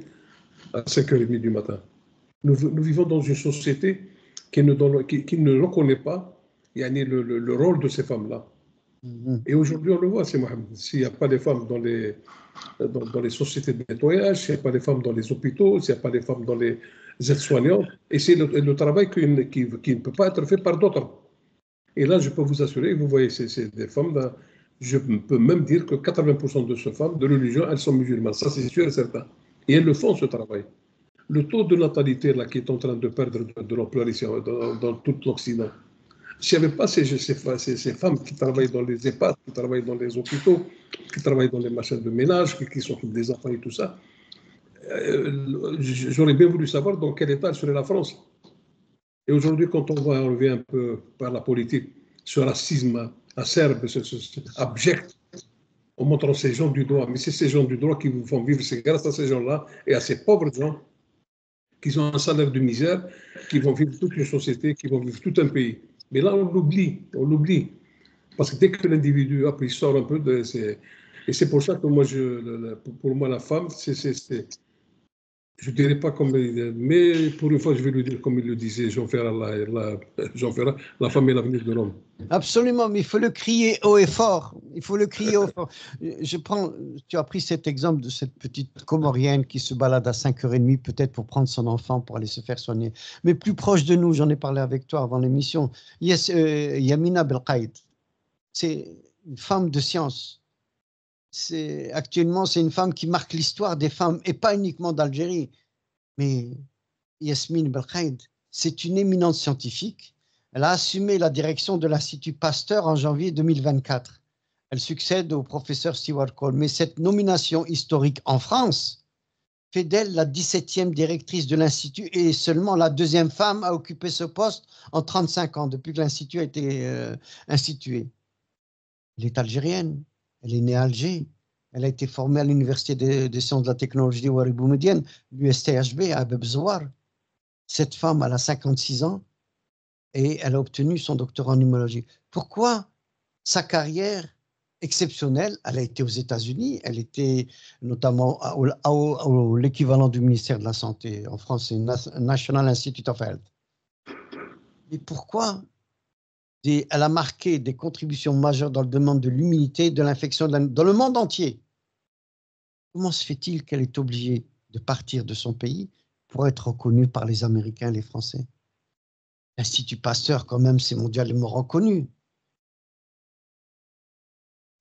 à 5 h 30 du matin. Nous vivons dans une société qui ne reconnaît pas le rôle de ces femmes-là. Et aujourd'hui, on le voit, c'est Mohamed. S'il n'y a pas de femmes dans les sociétés de nettoyage, s'il n'y a pas de femmes dans les hôpitaux, s'il n'y a pas de femmes dans les aides-soignantes, et c'est le travail qui ne peut pas être fait par d'autres. Et là, je peux vous assurer, vous voyez, c'est des femmes, je peux même dire que 80% de ces femmes de religion, elles sont musulmanes. Ça, c'est sûr et certain. Et elles le font, ce travail. Le taux de natalité là, qui est en train de perdre de l'ampleur ici, dans tout l'Occident, s'il n'y avait pas ces femmes qui travaillent dans les EHPAD, qui travaillent dans les hôpitaux, qui travaillent dans les machines de ménage, qui s'occupent des enfants et tout ça, j'aurais bien voulu savoir dans quel état serait la France. Et aujourd'hui, quand on revient un peu par la politique, ce racisme acerbe, abject, en montrant ces gens du doigt. Mais c'est ces gens du doigt qui vous font vivre, c'est grâce à ces gens-là et à ces pauvres gens qui ont un salaire de misère, qui vont vivre toute une société, qui vont vivre tout un pays. Mais là, on l'oublie. Parce que dès que l'individu il sort un peu de. Et c'est pour ça que moi, pour moi, la femme, je ne dirais pas comme. Mais pour une fois, je vais le dire comme il le disait, Jean Ferrat, Jean Ferrat, la femme est l'avenir de l'homme. Absolument, mais il faut le crier haut et fort. Il faut le crier haut et fort. Tu as pris cet exemple de cette petite Comorienne qui se balade à 5h30 peut-être pour prendre son enfant pour aller se faire soigner. Mais plus proche de nous, j'en ai parlé avec toi avant l'émission, Yamina Belkaïd. C'est une femme de science. Actuellement, c'est une femme qui marque l'histoire des femmes, et pas uniquement d'Algérie. Mais Yasmine Belkaïd, c'est une éminente scientifique. Elle a assumé la direction de l'Institut Pasteur en janvier 2024. Elle succède au professeur Stewart Cole. Mais cette nomination historique en France fait d'elle la 17e directrice de l'Institut et seulement la 2e femme à occuper ce poste en 35 ans, depuis que l'Institut a été institué. Elle est algérienne, elle est née à Alger, elle a été formée à l'Université des sciences de la technologie Ouari Boumedienne, l'USTHB à Bab Zouar. Cette femme, elle a 56 ans et elle a obtenu son doctorat en immunologie. Pourquoi sa carrière exceptionnelle, elle a été aux États-Unis, elle était notamment à l'équivalent du ministère de la Santé. En France, c'est National Institute of Health. Mais pourquoi elle a marqué des contributions majeures dans le domaine de l'immunité, de l'infection dans le monde entier. Comment se fait-il qu'elle est obligée de partir de son pays pour être reconnue par les Américains et les Français? L'Institut Pasteur, quand même, c'est mondialement reconnu.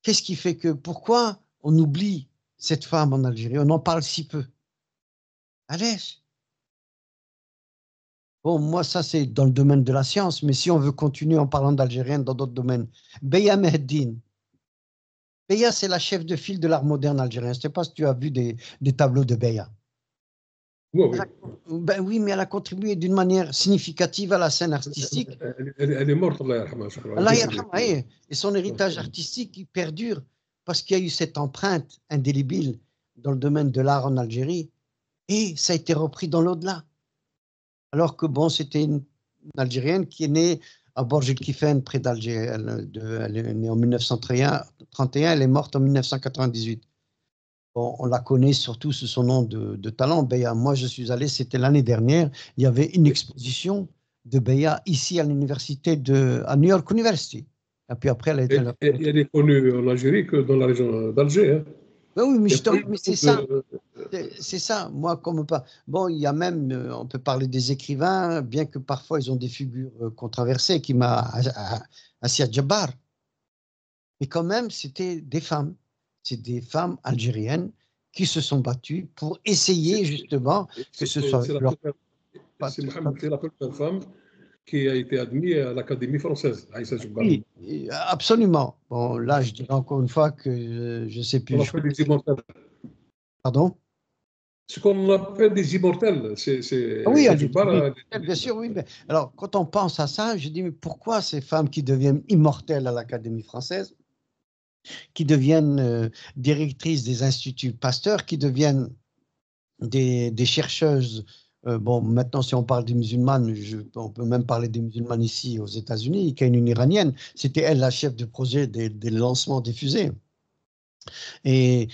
Qu'est-ce qui fait que, pourquoi on oublie cette femme en Algérie? On en parle si peu. Allez. Bon, moi, ça, c'est dans le domaine de la science, mais si on veut continuer en parlant d'Algérienne dans d'autres domaines, Beya Meheddine. Beya, c'est la chef de file de l'art moderne algérien. Je ne sais pas si tu as vu des tableaux de Beya. Oui, oui. Ben oui, mais elle a contribué d'une manière significative à la scène artistique. Elle est morte, Allah yarhamha, je crois. Et son héritage artistique il perdure parce qu'il y a eu cette empreinte indélébile dans le domaine de l'art en Algérie et ça a été repris dans l'au-delà. Alors que bon, c'était une Algérienne qui est née à Borj El Kifen, près d'Alger. Elle est née en 1931, elle est morte en 1998. Bon, on la connaît surtout sous son nom de talent, Beya. Moi, je suis allé, c'était l'année dernière, il y avait une exposition de Beya ici à l'université à New York University. Et puis après, elle a été... Elle est connue en Algérie que dans la région d'Alger. Hein. Ben oui, mais c'est ça. C'est ça, moi, comme pas. Bon, il y a même, on peut parler des écrivains, bien que parfois ils ont des figures controversées, qui m'a Assia Djabar. Mais quand même, c'était des femmes. C'est des femmes algériennes qui se sont battues pour essayer justement que ce soit leur... C'est la première femme qui a été admise à l'Académie française, Aïssa Djabar. Oui, absolument. Bon, là, je dirais encore une fois que je ne sais plus. On appelle des immortels. Pardon? Ce qu'on appelle des immortels, oui, bien sûr, oui. Mais alors, quand on pense à ça, je dis, mais pourquoi ces femmes qui deviennent immortelles à l'Académie française, qui deviennent directrices des instituts Pasteur, qui deviennent des chercheuses, bon, maintenant, si on parle des musulmanes, on peut même parler des musulmanes ici aux États-Unis, qui est une Iranienne, c'était elle la chef de projet des lancements des fusées. Et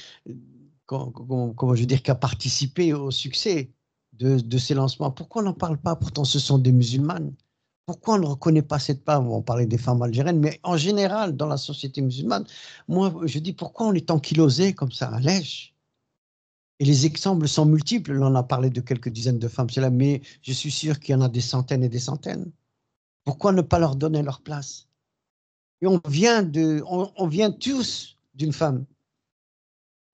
comment je veux dire, qui a participé au succès de ces lancements. Pourquoi on n'en parle pas? Pourtant, ce sont des musulmanes. Pourquoi on ne reconnaît pas cette femme? On parlait des femmes algériennes, mais en général, dans la société musulmane, moi, je dis pourquoi on est ankylosé comme ça, à lèche? Et les exemples sont multiples. Là, on a parlé de quelques dizaines de femmes, mais je suis sûr qu'il y en a des centaines et des centaines. Pourquoi ne pas leur donner leur place? Et on vient tous d'une femme.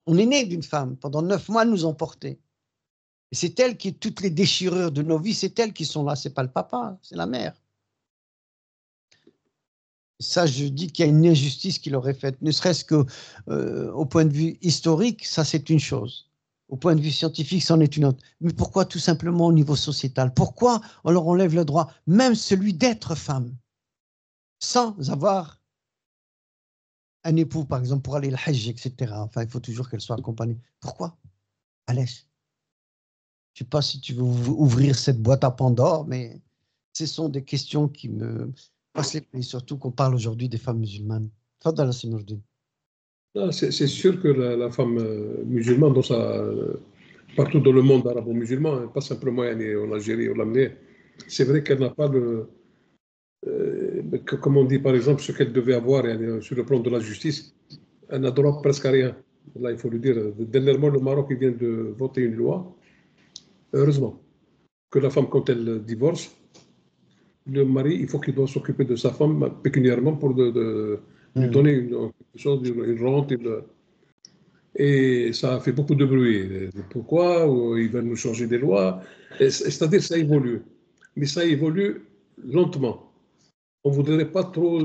On est né d'une femme. Pendant 9 mois, elles nous ont portés. Et c'est elle qui, toutes les déchirures de nos vies, c'est elles qui sont là. C'est pas le papa, c'est la mère. Ça, je dis qu'il y a une injustice qui leur est faite. Ne serait-ce que au point de vue historique, ça c'est une chose. Au point de vue scientifique, c'en est une autre. Mais pourquoi tout simplement au niveau sociétal? Pourquoi on leur enlève le droit, même celui d'être femme, sans avoir un époux, par exemple, pour aller au Hajj, etc. Enfin, il faut toujours qu'elle soit accompagnée. Pourquoi? Allez. Je ne sais pas si tu veux ouvrir cette boîte à Pandore, mais ce sont des questions qui me passent les pieds, surtout qu'on parle aujourd'hui des femmes musulmanes. Fadala, Sinourdine. C'est sûr que la femme musulmane, partout dans le monde arabo-musulman, hein, pas simplement en Algérie ou l'Amérique, c'est vrai qu'elle n'a pas comme on dit par exemple, ce qu'elle devait avoir sur le plan de la justice, elle n'a droit presque à rien. Là, il faut le dire. Dernièrement, le Maroc il vient de voter une loi, heureusement, que la femme, quand elle divorce, le mari, il faut qu'il doit s'occuper de sa femme pécuniairement pour lui donner quelque chose, une rente. Et ça a fait beaucoup de bruit. Pourquoi ils veulent nous changer des lois? C'est-à-dire ça évolue. Mais ça évolue lentement. On ne voudrait pas trop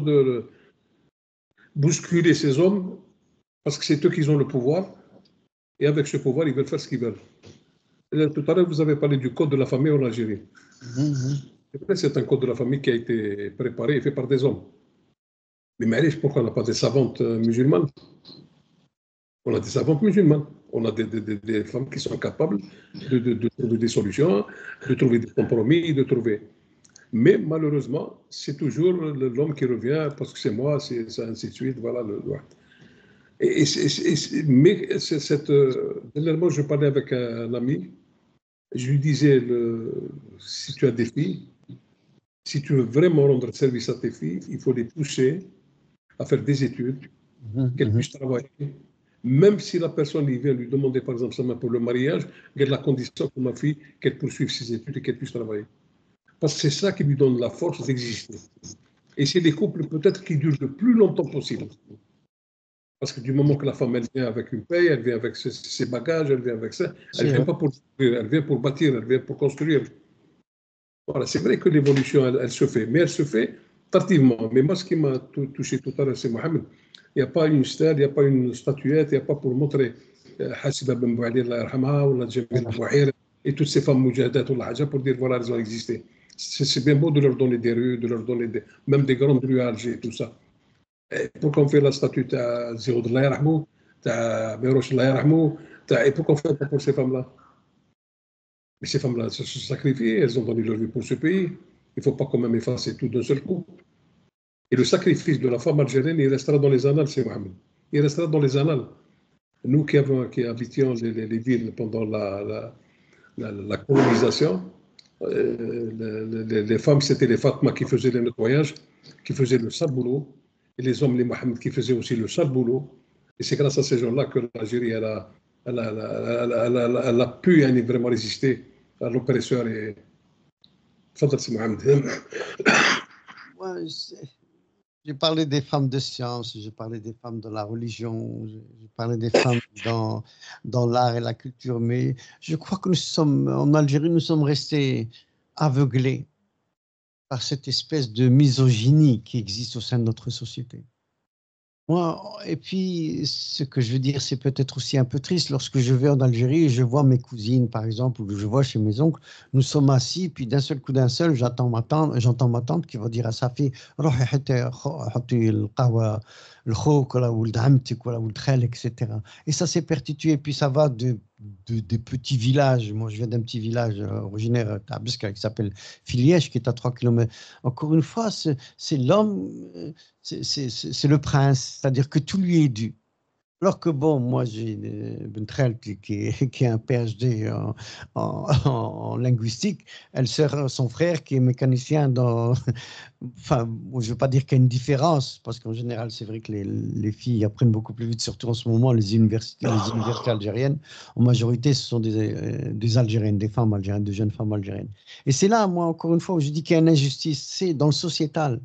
bousculer ces hommes parce que c'est eux qui ont le pouvoir. Et avec ce pouvoir, ils veulent faire ce qu'ils veulent. Et tout à l'heure, vous avez parlé du code de la famille en Algérie. C'est un code de la famille qui a été préparé et fait par des hommes. Mais pourquoi on n'a pas des savantes musulmanes? On a des savantes musulmanes. On a des femmes qui sont capables de trouver des solutions, de trouver des compromis, de trouver. Mais malheureusement, c'est toujours l'homme qui revient parce que c'est moi, c'est ainsi de suite. Voilà. Dernièrement, je parlais avec un ami. Je lui disais, si tu as des filles, si tu veux vraiment rendre service à tes filles, il faut les pousser à faire des études, qu'elles puissent travailler. Même si la personne il vient lui demander, par exemple, sa main pour le mariage, il y a la condition pour ma fille qu'elle poursuive ses études et qu'elle puisse travailler. Parce que c'est ça qui lui donne la force d'exister. Et c'est les couples peut-être qui durent le plus longtemps possible. Parce que du moment que la femme, elle vient avec une paye, elle vient avec ses bagages, elle vient avec ça, elle ne vient pas pour elle vient pour bâtir, elle vient pour construire. Voilà, c'est vrai que l'évolution, elle se fait, mais elle se fait tardivement. Mais moi, ce qui m'a touché tout à l'heure, c'est Mohamed. Il n'y a pas une stèle, il n'y a pas une statuette, il n'y a pas pour montrer Hassiba Ben Bouali, Allah yarhamha, ou la Jamil Bouhir, et toutes ces femmes mujahadat ou la pour dire voilà, elles ont existé. C'est bien beau de leur donner des rues, de leur donner même des grandes rues à Alger, tout ça. Pourquoi on fait la statue de Zéro de Allah yarhamou, de Béroche Allah yarhamou, et pourquoi on fait pas pour ces femmes-là? Mais ces femmes-là se sont sacrifiées, elles ont donné leur vie pour ce pays. Il ne faut pas quand même effacer tout d'un seul coup. Et le sacrifice de la femme algérienne, il restera dans les annales, c'est Mohamed. Il restera dans les annales. Nous qui habitions les villes pendant la colonisation, les femmes, c'était les Fatma qui faisaient les nettoyages, qui faisaient le sale boulot, et les hommes, les Mohamed, qui faisaient aussi le sale boulot. Et c'est grâce à ces gens-là que l'Algérie, elle a pu vraiment résister à l'oppresseur. Et... Fadal, c'est Mohamed. Ouais, j'ai parlé des femmes de science, j'ai parlé des femmes dans la religion, j'ai parlé des femmes dans l'art et la culture, mais je crois que en Algérie, nous sommes restés aveuglés par cette espèce de misogynie qui existe au sein de notre société. Moi, et puis, ce que je veux dire, c'est peut-être aussi un peu triste. Lorsque je vais en Algérie et je vois mes cousines, par exemple, ou je vois chez mes oncles, nous sommes assis, puis d'un seul coup, j'entends ma tante qui va dire à sa fille, روحي حطي القهوة لخوك ولا ولد عمتك ولا ولد خالك, etc. Et ça s'est perpétué, puis ça va des petits villages. Moi, je viens d'un petit village originaire d'Abisca qui s'appelle Filiège, qui est à 3 kilomètres. Encore une fois, c'est l'homme, c'est le prince, c'est-à-dire que tout lui est dû. Alors que bon, moi j'ai Bentrel qui est un PhD en linguistique, elle sert son frère qui est mécanicien dans... Enfin, je ne veux pas dire qu'il y a une différence, parce qu'en général, c'est vrai que les filles apprennent beaucoup plus vite, surtout en ce moment, les universités algériennes, en majorité, ce sont des Algériennes, des femmes algériennes, de jeunes femmes algériennes. Et c'est là, moi, encore une fois, où je dis qu'il y a une injustice, c'est dans le sociétal.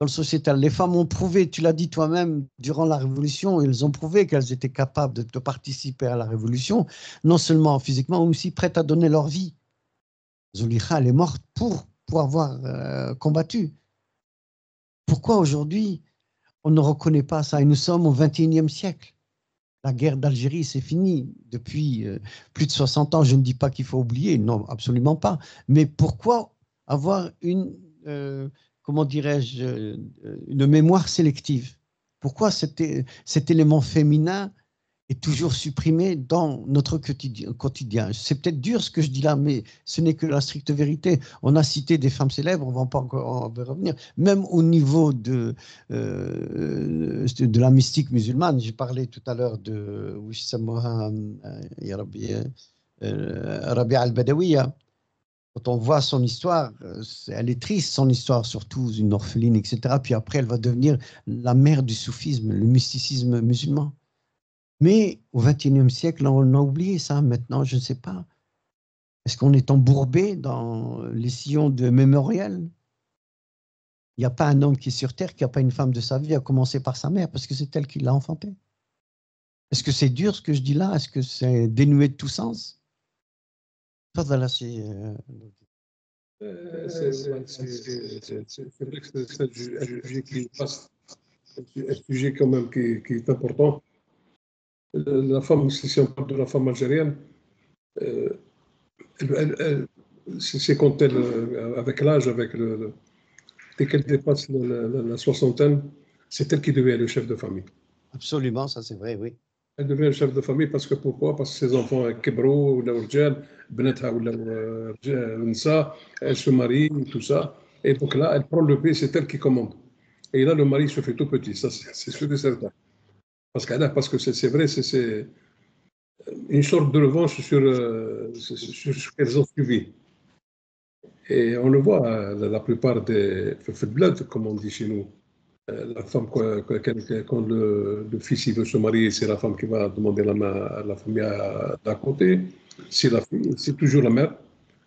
Dans le sociétal, les femmes ont prouvé, tu l'as dit toi-même, durant la Révolution, elles ont prouvé qu'elles étaient capables de participer à la Révolution, non seulement physiquement, mais aussi prêtes à donner leur vie. Zoulikha, elle est morte pour avoir combattu. Pourquoi aujourd'hui, on ne reconnaît pas ça? Et nous sommes au XXIe siècle. La guerre d'Algérie, c'est fini depuis plus de 60 ans. Je ne dis pas qu'il faut oublier, non, absolument pas. Mais pourquoi avoir comment dirais-je, une mémoire sélective? Pourquoi cet élément féminin est toujours supprimé dans notre quotidien? C'est peut-être dur ce que je dis là, mais ce n'est que la stricte vérité. On a cité des femmes célèbres, on ne va pas encore revenir. Même au niveau de la mystique musulmane, j'ai parlé tout à l'heure de Rabia al-Badawiya. Quand on voit son histoire, elle est triste, son histoire, surtout une orpheline, etc. Puis après, elle va devenir la mère du soufisme, le mysticisme musulman. Mais au XXIe siècle, on a oublié ça. Maintenant, je ne sais pas. Est-ce qu'on est embourbé dans les sillons de mémorial? Il n'y a pas un homme qui est sur Terre qui n'a pas une femme de sa vie, à commencer par sa mère, parce que c'est elle qui l'a enfanté. Est-ce que c'est dur ce que je dis là? Est-ce que c'est dénué de tout sens? C'est vrai que c'est un sujet qui passe, un sujet quand même qui est important. La femme, si on parle de la femme algérienne, c'est quand elle, avec l'âge, dès qu'elle dépasse la soixantaine, c'est elle qui devient le chef de famille. Absolument, ça c'est vrai, oui. Elle devient le chef de famille parce que pourquoi? Parce que ses enfants كبروا ولاو رجال بناتها ولاو نساء, elle se marie, tout ça. Et donc là, elle prend le pays, c'est elle qui commande. Et là, le mari se fait tout petit, ça c'est sûr et certain. Parce que c'est vrai, c'est une sorte de revanche sur ce qu'elles ont subi. Et on le voit, la plupart des bled, comme on dit chez nous. La femme, quand le fils il veut se marier, c'est la femme qui va demander la main à la famille d'à côté. C'est la fille, c'est toujours la mère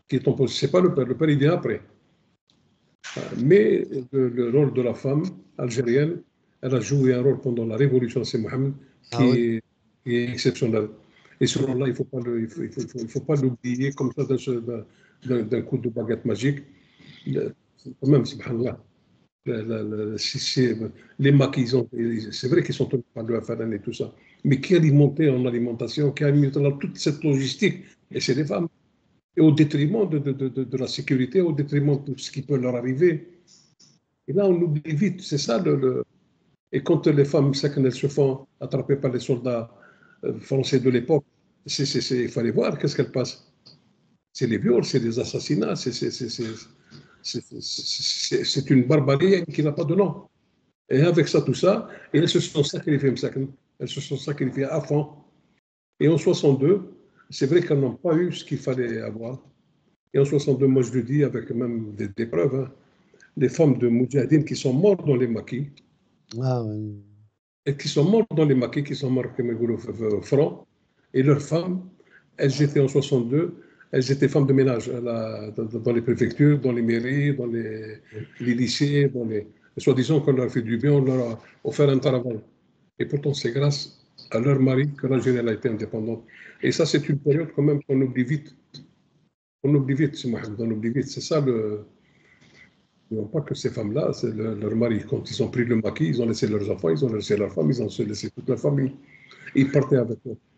qui est en position. C'est pas le père il vient après. Mais le rôle de la femme algérienne, elle a joué un rôle pendant la révolution, c'est Mohamed, qui est exceptionnel. Et ce rôle-là, il ne faut pas l'oublier comme ça d'un coup de baguette magique. Quand même, subhanallah. Les maquis, c'est vrai qu'ils sont tenus par le FLN et tout ça, mais qui alimentait en alimentation, qui alimentait dans toute cette logistique, et c'est les femmes. Et au détriment de la sécurité, au détriment de ce qui peut leur arriver. Et là, on oublie vite, c'est ça. Et quand les femmes, elles se font attraper par les soldats français de l'époque, il fallait voir qu'est-ce qu'elles passent. C'est les viols, c'est les assassinats, c'est une barbarie qui n'a pas de nom. Et avec ça, tout ça, et elles se sont sacrifiées, elles se sont sacrifiées à fond. Et en 62, c'est vrai qu'elles n'ont pas eu ce qu'il fallait avoir. Et en 62, moi je le dis avec même des preuves, hein, les femmes de Moudjahidine qui sont mortes dans les maquis, et qui sont mortes dans les maquis, qui sont mortes comme au front, et leurs femmes, elles étaient en 62, elles étaient femmes de ménage dans les préfectures, dans les mairies, dans les lycées, soi-disant qu'on leur a fait du bien, on leur a offert un travail. Et pourtant, c'est grâce à leur mari que l'Algérie a été indépendante. Et ça, c'est une période quand même qu'on oublie vite. On oublie vite, on oublie vite. C'est ça le. Non pas que ces femmes-là, c'est leur mari. Quand ils ont pris le maquis, ils ont laissé leurs enfants, ils ont laissé leur femme, ils ont laissé toute la famille. Ils partaient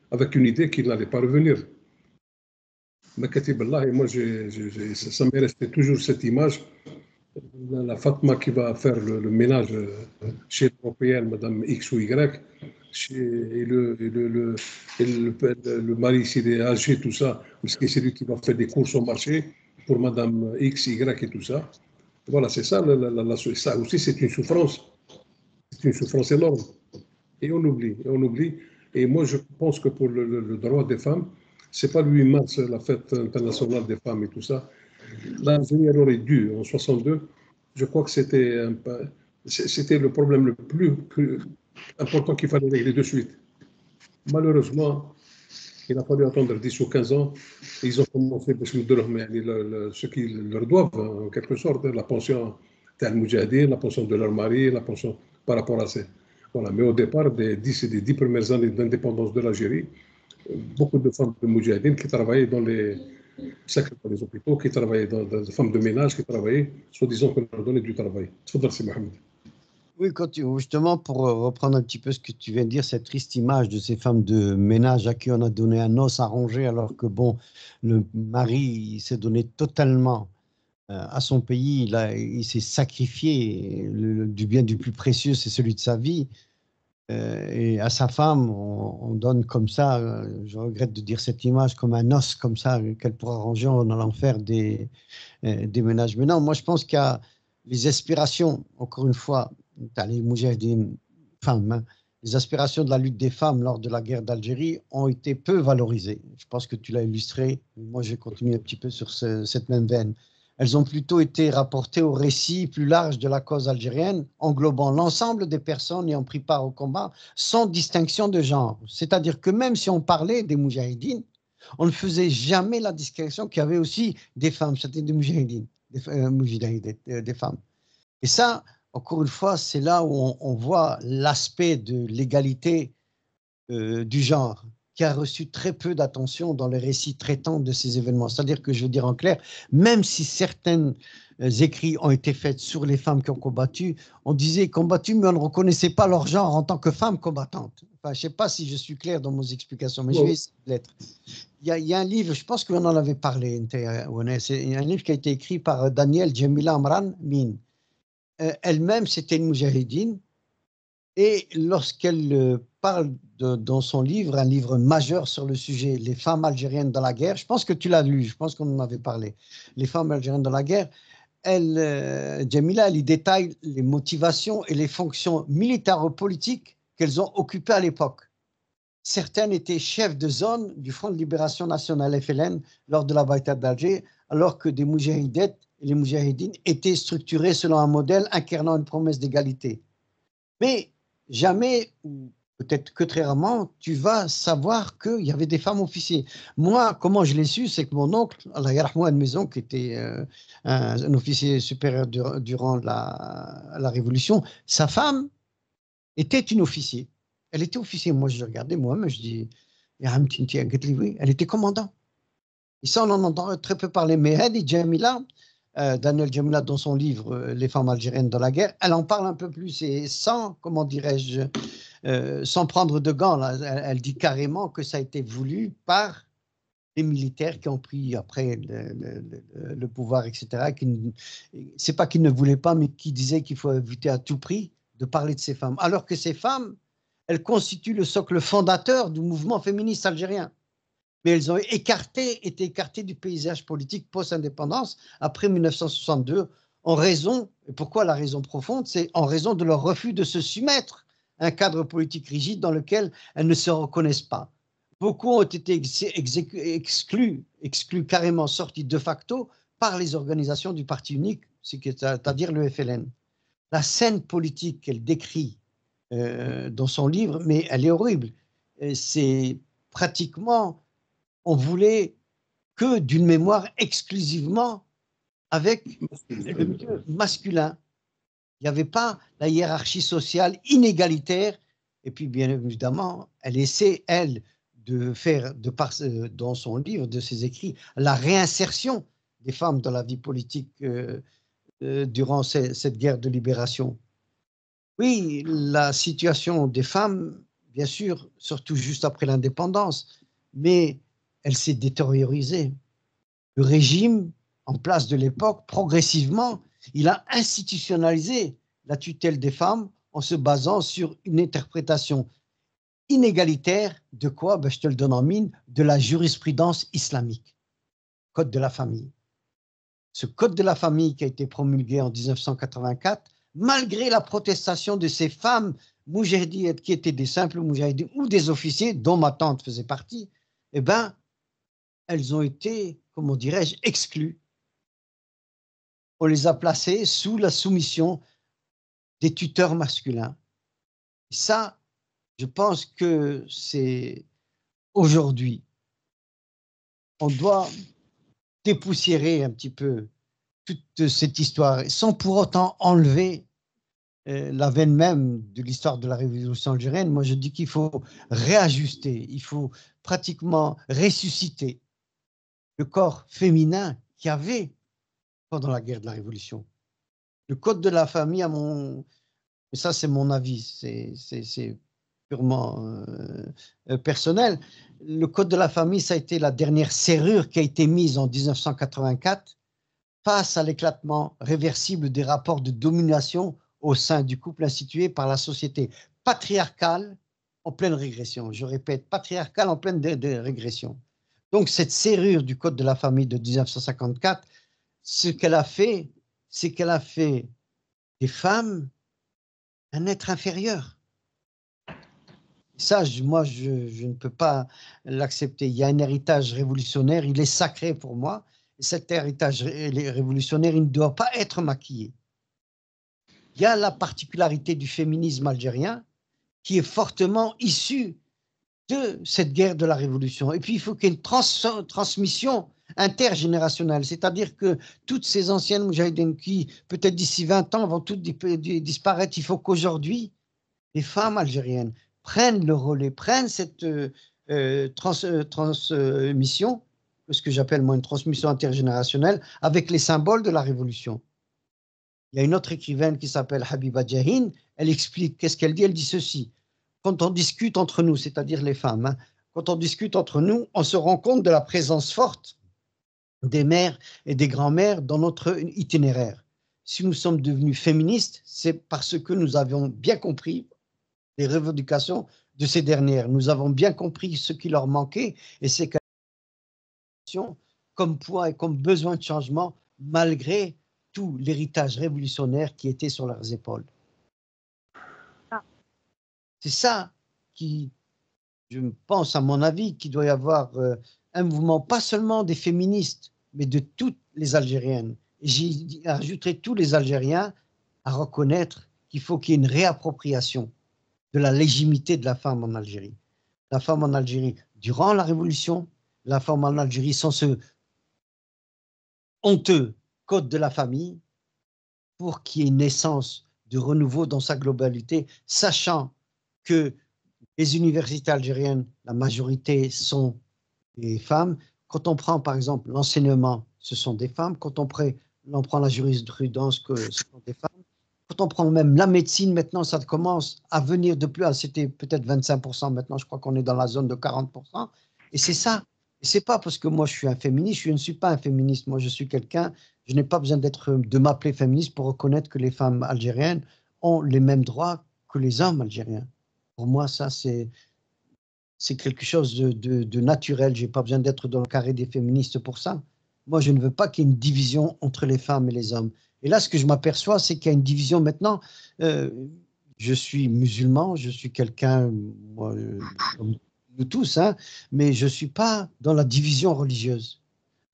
avec une idée qu'ils n'allaient pas revenir. Et moi, ça m'est resté toujours cette image. La Fatma qui va faire le ménage chez l'Européenne, Madame X ou Y, et le mari, s'il est âgé, tout ça, c'est lui qui va faire des courses au marché pour Madame X, Y et tout ça. Voilà, c'est ça, ça aussi, c'est une souffrance. C'est une souffrance énorme. Et on oublie. Et moi, je pense que pour le droit des femmes, c'est pas le 8 mars, la fête internationale des femmes et tout ça. L'Algérie aurait dû, en 62, je crois que c'était le problème le plus important qu'il fallait régler de suite. Malheureusement, il a fallu attendre 10 ou 15 ans. Et ils ont commencé ce qu'ils leur doivent, en quelque sorte, la pension Al-Moudjahidine, la pension de leur mari, la pension par rapport à ça. Voilà. Mais au départ, des 10 premières années d'indépendance de l'Algérie, beaucoup de femmes de Moudjahidine qui travaillaient dans les hôpitaux, qui travaillaient des femmes de ménage, qui travaillaient, soi-disant qu'on leur donnait du travail. Tfadal, c'est Mohamed. Oui, justement, pour reprendre un petit peu ce que tu viens de dire, cette triste image de ces femmes de ménage à qui on a donné un os à ronger, alors que, bon, le mari, il s'est donné totalement à son pays, il s'est sacrifié, du bien du plus précieux, c'est celui de sa vie, et à sa femme, on donne comme ça, je regrette de dire cette image, comme un os, comme ça, qu'elle pourra ranger en allant faire des ménages. Mais non, moi je pense qu'il y a les aspirations, encore une fois, les moudjahidines femmes, hein, les aspirations de la lutte des femmes lors de la guerre d'Algérie ont été peu valorisées. Je pense que tu l'as illustré. Moi, je vais continuer un petit peu sur cette même veine. Elles ont plutôt été rapportées au récit plus large de la cause algérienne, englobant l'ensemble des personnes ayant pris part au combat sans distinction de genre. C'est-à-dire que même si on parlait des moudjahidines, on ne faisait jamais la distinction qu'il y avait aussi des femmes, c'était des moudjahidines, des femmes. Et ça, encore une fois, c'est là où on voit l'aspect de l'égalité du genre, qui a reçu très peu d'attention dans les récits traitant de ces événements. C'est-à-dire que, je veux dire en clair, même si certains écrits ont été faits sur les femmes qui ont combattu, on disait combattu, mais on ne reconnaissait pas leur genre en tant que femmes combattantes. Enfin, je ne sais pas si je suis clair dans mes explications, mais je vais essayer de l'être. Il y a un livre, je pense qu'on en avait parlé, c'est un livre qui a été écrit par Daniel Djemila Amran Min. Elle-même, c'était une moudjahidine, et lorsqu'elle parle dans son livre, un livre majeur sur le sujet, Les femmes algériennes dans la guerre, je pense que tu l'as lu, je pense qu'on en avait parlé, Les femmes algériennes dans la guerre, Djemila, elle y détaille les motivations et les fonctions militaro-politiques qu'elles ont occupées à l'époque. Certaines étaient chefs de zone du Front de Libération Nationale FLN lors de la bataille d'Alger, alors que des moudjahidettes et les moudjahidines étaient structurés selon un modèle incarnant une promesse d'égalité. Mais jamais, ou peut-être que très rarement, tu vas savoir qu'il y avait des femmes officiers. Moi, comment je l'ai su, c'est que mon oncle, Allah yarhamou, à la maison, qui était un officier supérieur durant la Révolution, sa femme était une officier. Elle était officier. Moi, je regardais moi-même, je dis, oui, elle était commandant. Et ça, on en entend très peu parler. Mais Hadi Djamila, Daniel Djamila, dans son livre Les femmes algériennes dans la guerre, elle en parle un peu plus et sans, comment dirais-je, sans prendre de gants. Là, elle dit carrément que ça a été voulu par les militaires qui ont pris après le pouvoir, etc. C'est pas qu'ils ne voulaient pas, mais qui disaient qu'il faut éviter à tout prix de parler de ces femmes. Alors que ces femmes, elles constituent le socle fondateur du mouvement féministe algérien. Mais elles ont été écartées du paysage politique post-indépendance après 1962 en raison, et pourquoi la raison profonde, c'est en raison de leur refus de se soumettre à un cadre politique rigide dans lequel elles ne se reconnaissent pas. Beaucoup ont été exclus carrément, sortis de facto par les organisations du parti unique, c'est-à-dire le FLN. La scène politique qu'elle décrit dans son livre, mais elle est horrible. C'est pratiquement, on voulait que d'une mémoire exclusivement avec le milieu masculin. Il n'y avait pas la hiérarchie sociale inégalitaire. Et puis, bien évidemment, elle essaie, elle, de faire, dans son livre, de ses écrits, la réinsertion des femmes dans la vie politique durant cette guerre de libération. Oui, la situation des femmes, bien sûr, surtout juste après l'indépendance, mais elle s'est détériorisée. Le régime en place de l'époque, progressivement, il a institutionnalisé la tutelle des femmes en se basant sur une interprétation inégalitaire de quoi? Ben, je te le donne en mine, de la jurisprudence islamique, Code de la famille. Ce Code de la famille qui a été promulgué en 1984, malgré la protestation de ces femmes moudjahidines qui étaient des simples moudjahidines ou des officiers, dont ma tante faisait partie, eh ben, elles ont été, comment dirais-je, exclues. On les a placées sous la soumission des tuteurs masculins. Et ça, je pense que c'est aujourd'hui, on doit dépoussiérer un petit peu toute cette histoire, sans pour autant enlever la veine même de l'histoire de la révolution algérienne. Moi, je dis qu'il faut réajuster, il faut pratiquement ressusciter le corps féminin qu'il y avait pendant la guerre de la Révolution. Le code de la famille, Mais ça, c'est mon avis, c'est purement personnel. Le Code de la famille, ça a été la dernière serrure qui a été mise en 1984 face à l'éclatement réversible des rapports de domination au sein du couple institué par la société patriarcale en pleine régression. Je répète, patriarcale en pleine régression. Donc, cette serrure du Code de la famille de 1954, ce qu'elle a fait, c'est qu'elle a fait des femmes un être inférieur. Ça, moi, je ne peux pas l'accepter. Il y a un héritage révolutionnaire, il est sacré pour moi. Et cet héritage révolutionnaire, il ne doit pas être maquillé. Il y a la particularité du féminisme algérien qui est fortement issue de cette guerre de la Révolution. Et puis, il faut qu'il y ait une transmission intergénérationnelle, c'est-à-dire que toutes ces anciennes moudjahidines qui, peut-être d'ici 20 ans, vont toutes disparaître. Il faut qu'aujourd'hui, les femmes algériennes prennent le relais, prennent cette transmission, ce que j'appelle moi une transmission intergénérationnelle, avec les symboles de la Révolution. Il y a une autre écrivaine qui s'appelle Habiba Jahin, elle explique, qu'est-ce qu'elle dit? Elle dit ceci: quand on discute entre nous, c'est-à-dire les femmes, hein, quand on discute entre nous, on se rend compte de la présence forte des mères et des grands-mères dans notre itinéraire. Si nous sommes devenus féministes, c'est parce que nous avions bien compris les revendications de ces dernières. Nous avons bien compris ce qui leur manquait et c'est comme poids et comme besoin de changement malgré tout l'héritage révolutionnaire qui était sur leurs épaules. C'est ça qui, je pense à mon avis, qu'il doit y avoir un mouvement, pas seulement des féministes, mais de toutes les Algériennes. Et j'y ajouterai tous les Algériens à reconnaître qu'il faut qu'il y ait une réappropriation de la légitimité de la femme en Algérie. La femme en Algérie, durant la Révolution, la femme en Algérie sans ce honteux code de la famille, pour qu'il y ait une naissance de renouveau dans sa globalité, sachant que les universités algériennes, la majorité sont des femmes. Quand on prend par exemple l'enseignement, ce sont des femmes. Quand on prend la jurisprudence, ce sont des femmes. Quand on prend même la médecine, maintenant, ça commence à venir de plus. C'était peut-être 25%, maintenant, je crois qu'on est dans la zone de 40%. Et c'est ça. Et c'est pas parce que moi, je suis un féministe, je ne suis pas un féministe. Moi, je suis quelqu'un, je n'ai pas besoin de m'appeler féministe pour reconnaître que les femmes algériennes ont les mêmes droits que les hommes algériens. Pour moi, ça, c'est quelque chose de naturel. Je n'ai pas besoin d'être dans le carré des féministes pour ça. Moi, je ne veux pas qu'il y ait une division entre les femmes et les hommes. Et là, ce que je m'aperçois, c'est qu'il y a une division maintenant. Je suis musulman, je suis quelqu'un, comme nous tous, hein, mais je ne suis pas dans la division religieuse.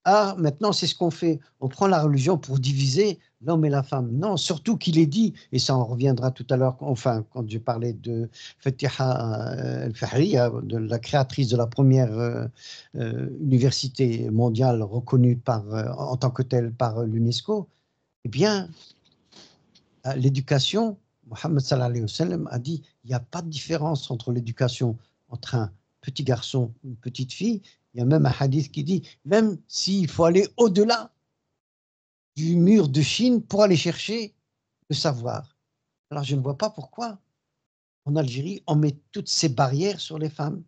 Ah, maintenant, c'est ce qu'on fait. On prend la religion pour diviser l'homme et la femme. Non, surtout qu'il est dit, et ça en reviendra tout à l'heure, enfin, quand je parlais de Fatiha El-Fahriya, de la créatrice de la première université mondiale reconnue en tant que telle par l'UNESCO, eh bien, l'éducation, Mohammed sallallahu alayhi wa sallam a dit, il n'y a pas de différence entre l'éducation entre un petit garçon ou une petite fille. Il y a même un hadith qui dit, même s'il faut aller au-delà du mur de Chine pour aller chercher le savoir. Alors, je ne vois pas pourquoi, en Algérie, on met toutes ces barrières sur les femmes.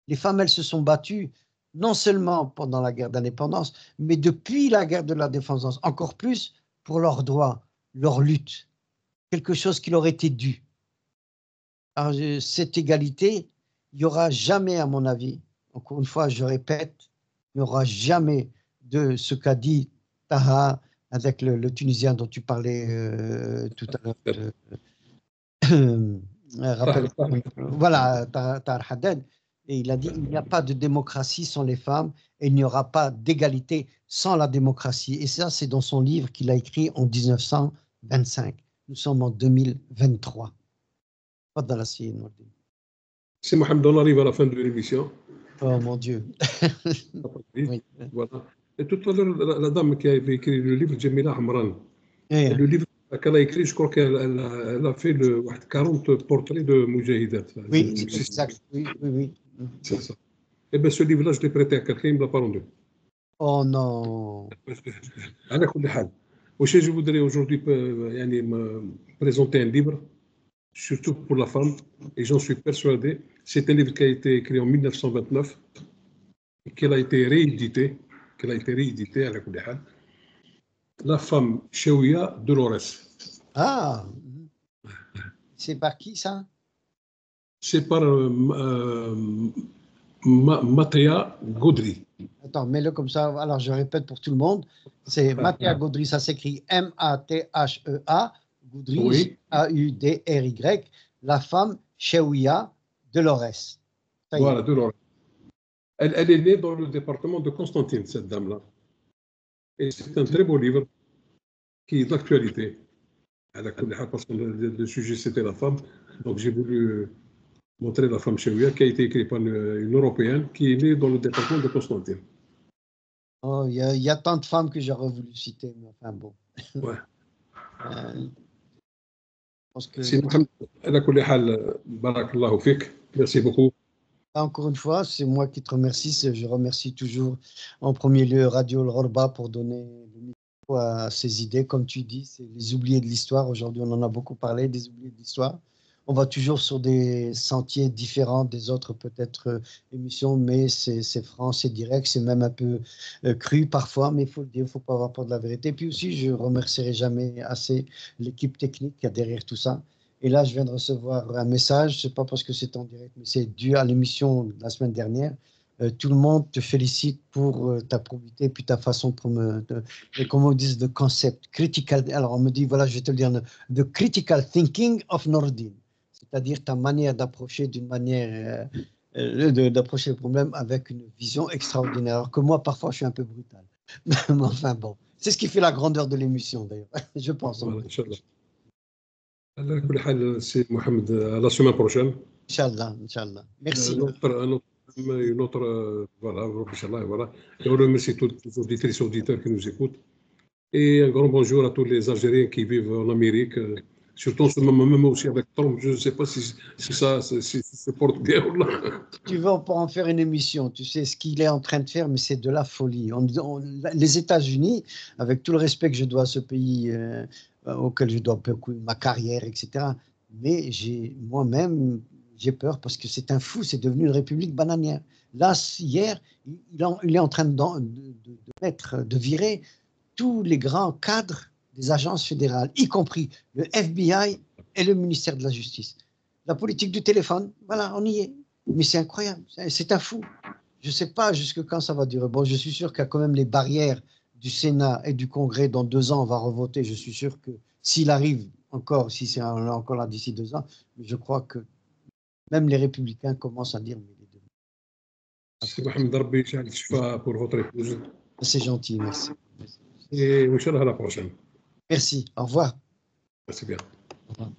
Les femmes, elles se sont battues non seulement pendant la guerre d'indépendance, mais depuis la guerre de l'indépendance, encore plus pour leurs droits, leur lutte, quelque chose qui leur était dû. Alors, cette égalité, il n'y aura jamais, à mon avis, encore une fois, je répète, il n'y aura jamais de ce qu'a dit Taha avec le Tunisien dont tu parlais tout à l'heure. Voilà, Tahar Haddad. Et il a dit, il n'y a pas de démocratie sans les femmes et il n'y aura pas d'égalité sans la démocratie. Et ça, c'est dans son livre qu'il a écrit en 1925. Nous sommes en 2023. Pas dans la sienne. C'est Mohamed, on arrive à la fin de l'émission. Oh mon Dieu. Oui. Voilà. Et tout à l'heure, la dame qui avait écrit le livre, Jamila Hamran, le livre qu'elle a écrit, je crois qu'elle a fait 40 portraits de Moudjahidat. Oui, exact. Oui. C'est ça. Et bien, ce livre-là, je l'ai prêté à quelqu'un, il ne me l'a pas rendu. Oh non. على كل حال Aussi, je voudrais aujourd'hui me présenter un livre, surtout pour la femme, et j'en suis persuadé. C'est un livre qui a été écrit en 1929, et qui a été réédité, à la Koudéhal. La femme Chewia Dolores. Ah, c'est par qui ça? C'est par Mathia Gaudry. Attends, mets-le comme ça. Alors, je répète pour tout le monde. C'est Mathia Gaudry, ça s'écrit M-A-T-H-E-A, Gaudry, Oui. A-U-D-R-Y, la femme Chewia Dolores. Voilà, Dolores. Elle est née dans le département de Constantine, cette dame-là. Et c'est un très beau livre qui est d'actualité. Parce que le sujet, c'était la femme. Donc, j'ai voulu montrer la femme Chewia, qui a été écrite par une Européenne qui est née dans le département de Constantine. Oh, il y a tant de femmes que j'aurais voulu citer, mais enfin bon. Ouais. Je pense que... C'est Mohamed, ala kulli hal, barakallahu fik. Merci beaucoup. Encore une fois, c'est moi qui te remercie. Je remercie toujours en premier lieu Radio El Ghorba pour donner le micro à ces idées. Comme tu dis, c'est les oubliés de l'histoire. Aujourd'hui, on en a beaucoup parlé, des oubliés de l'histoire. On va toujours sur des sentiers différents des autres peut-être émissions, mais c'est franc, c'est direct, c'est même un peu cru parfois, mais il faut le dire, il ne faut pas avoir peur de la vérité. Et puis aussi, je ne remercierai jamais assez l'équipe technique qui a derrière tout ça. Et là, je viens de recevoir un message, c'est pas parce que c'est en direct, mais c'est dû à l'émission de la semaine dernière. Tout le monde te félicite pour ta probité et puis ta façon pour comment on dit, de concept, critical. Alors, on me dit, voilà, je vais te le dire, the critical thinking of Nordin. C'est-à-dire ta manière d'approcher d'approcher le problème avec une vision extraordinaire. Alors que moi, parfois, je suis un peu brutal. Mais enfin, bon. C'est ce qui fait la grandeur de l'émission, d'ailleurs. Je pense. Voilà, Inch'Allah. على كل حال سي محمد à la semaine prochaine. Inch'Allah, Inch'Allah. Merci. Une autre voilà, Inch'Allah, voilà. Et on remercie tous les auditrices et auditeurs qui nous écoutent. Et un grand bonjour à tous les Algériens qui vivent en Amérique, surtout en ce moment, même aussi avec Trump. Je ne sais pas si ça se porte bien ou là. Tu veux, on peut en faire une émission. Tu sais ce qu'il est en train de faire, mais c'est de la folie. Les États-Unis, avec tout le respect que je dois à ce pays auquel je dois beaucoup ma carrière, etc. Mais moi-même, j'ai peur parce que c'est un fou. C'est devenu une république bananière. Là, hier, il est en train de virer tous les grands cadres des agences fédérales, y compris le FBI et le ministère de la Justice. La politique du téléphone, voilà, on y est. Mais c'est incroyable, c'est un fou. Je ne sais pas jusque quand ça va durer. Bon, je suis sûr qu'il y a quand même les barrières du Sénat et du Congrès. Dans 2 ans, on va revoter. Je suis sûr que s'il arrive encore, si c'est encore là d'ici 2 ans, je crois que même les républicains commencent à dire... C'est Mohamed Rabbi Shfa pour votre épouse. C'est gentil, merci. Et Inch'Allah à la prochaine. Merci, au revoir. Merci bien. Au revoir.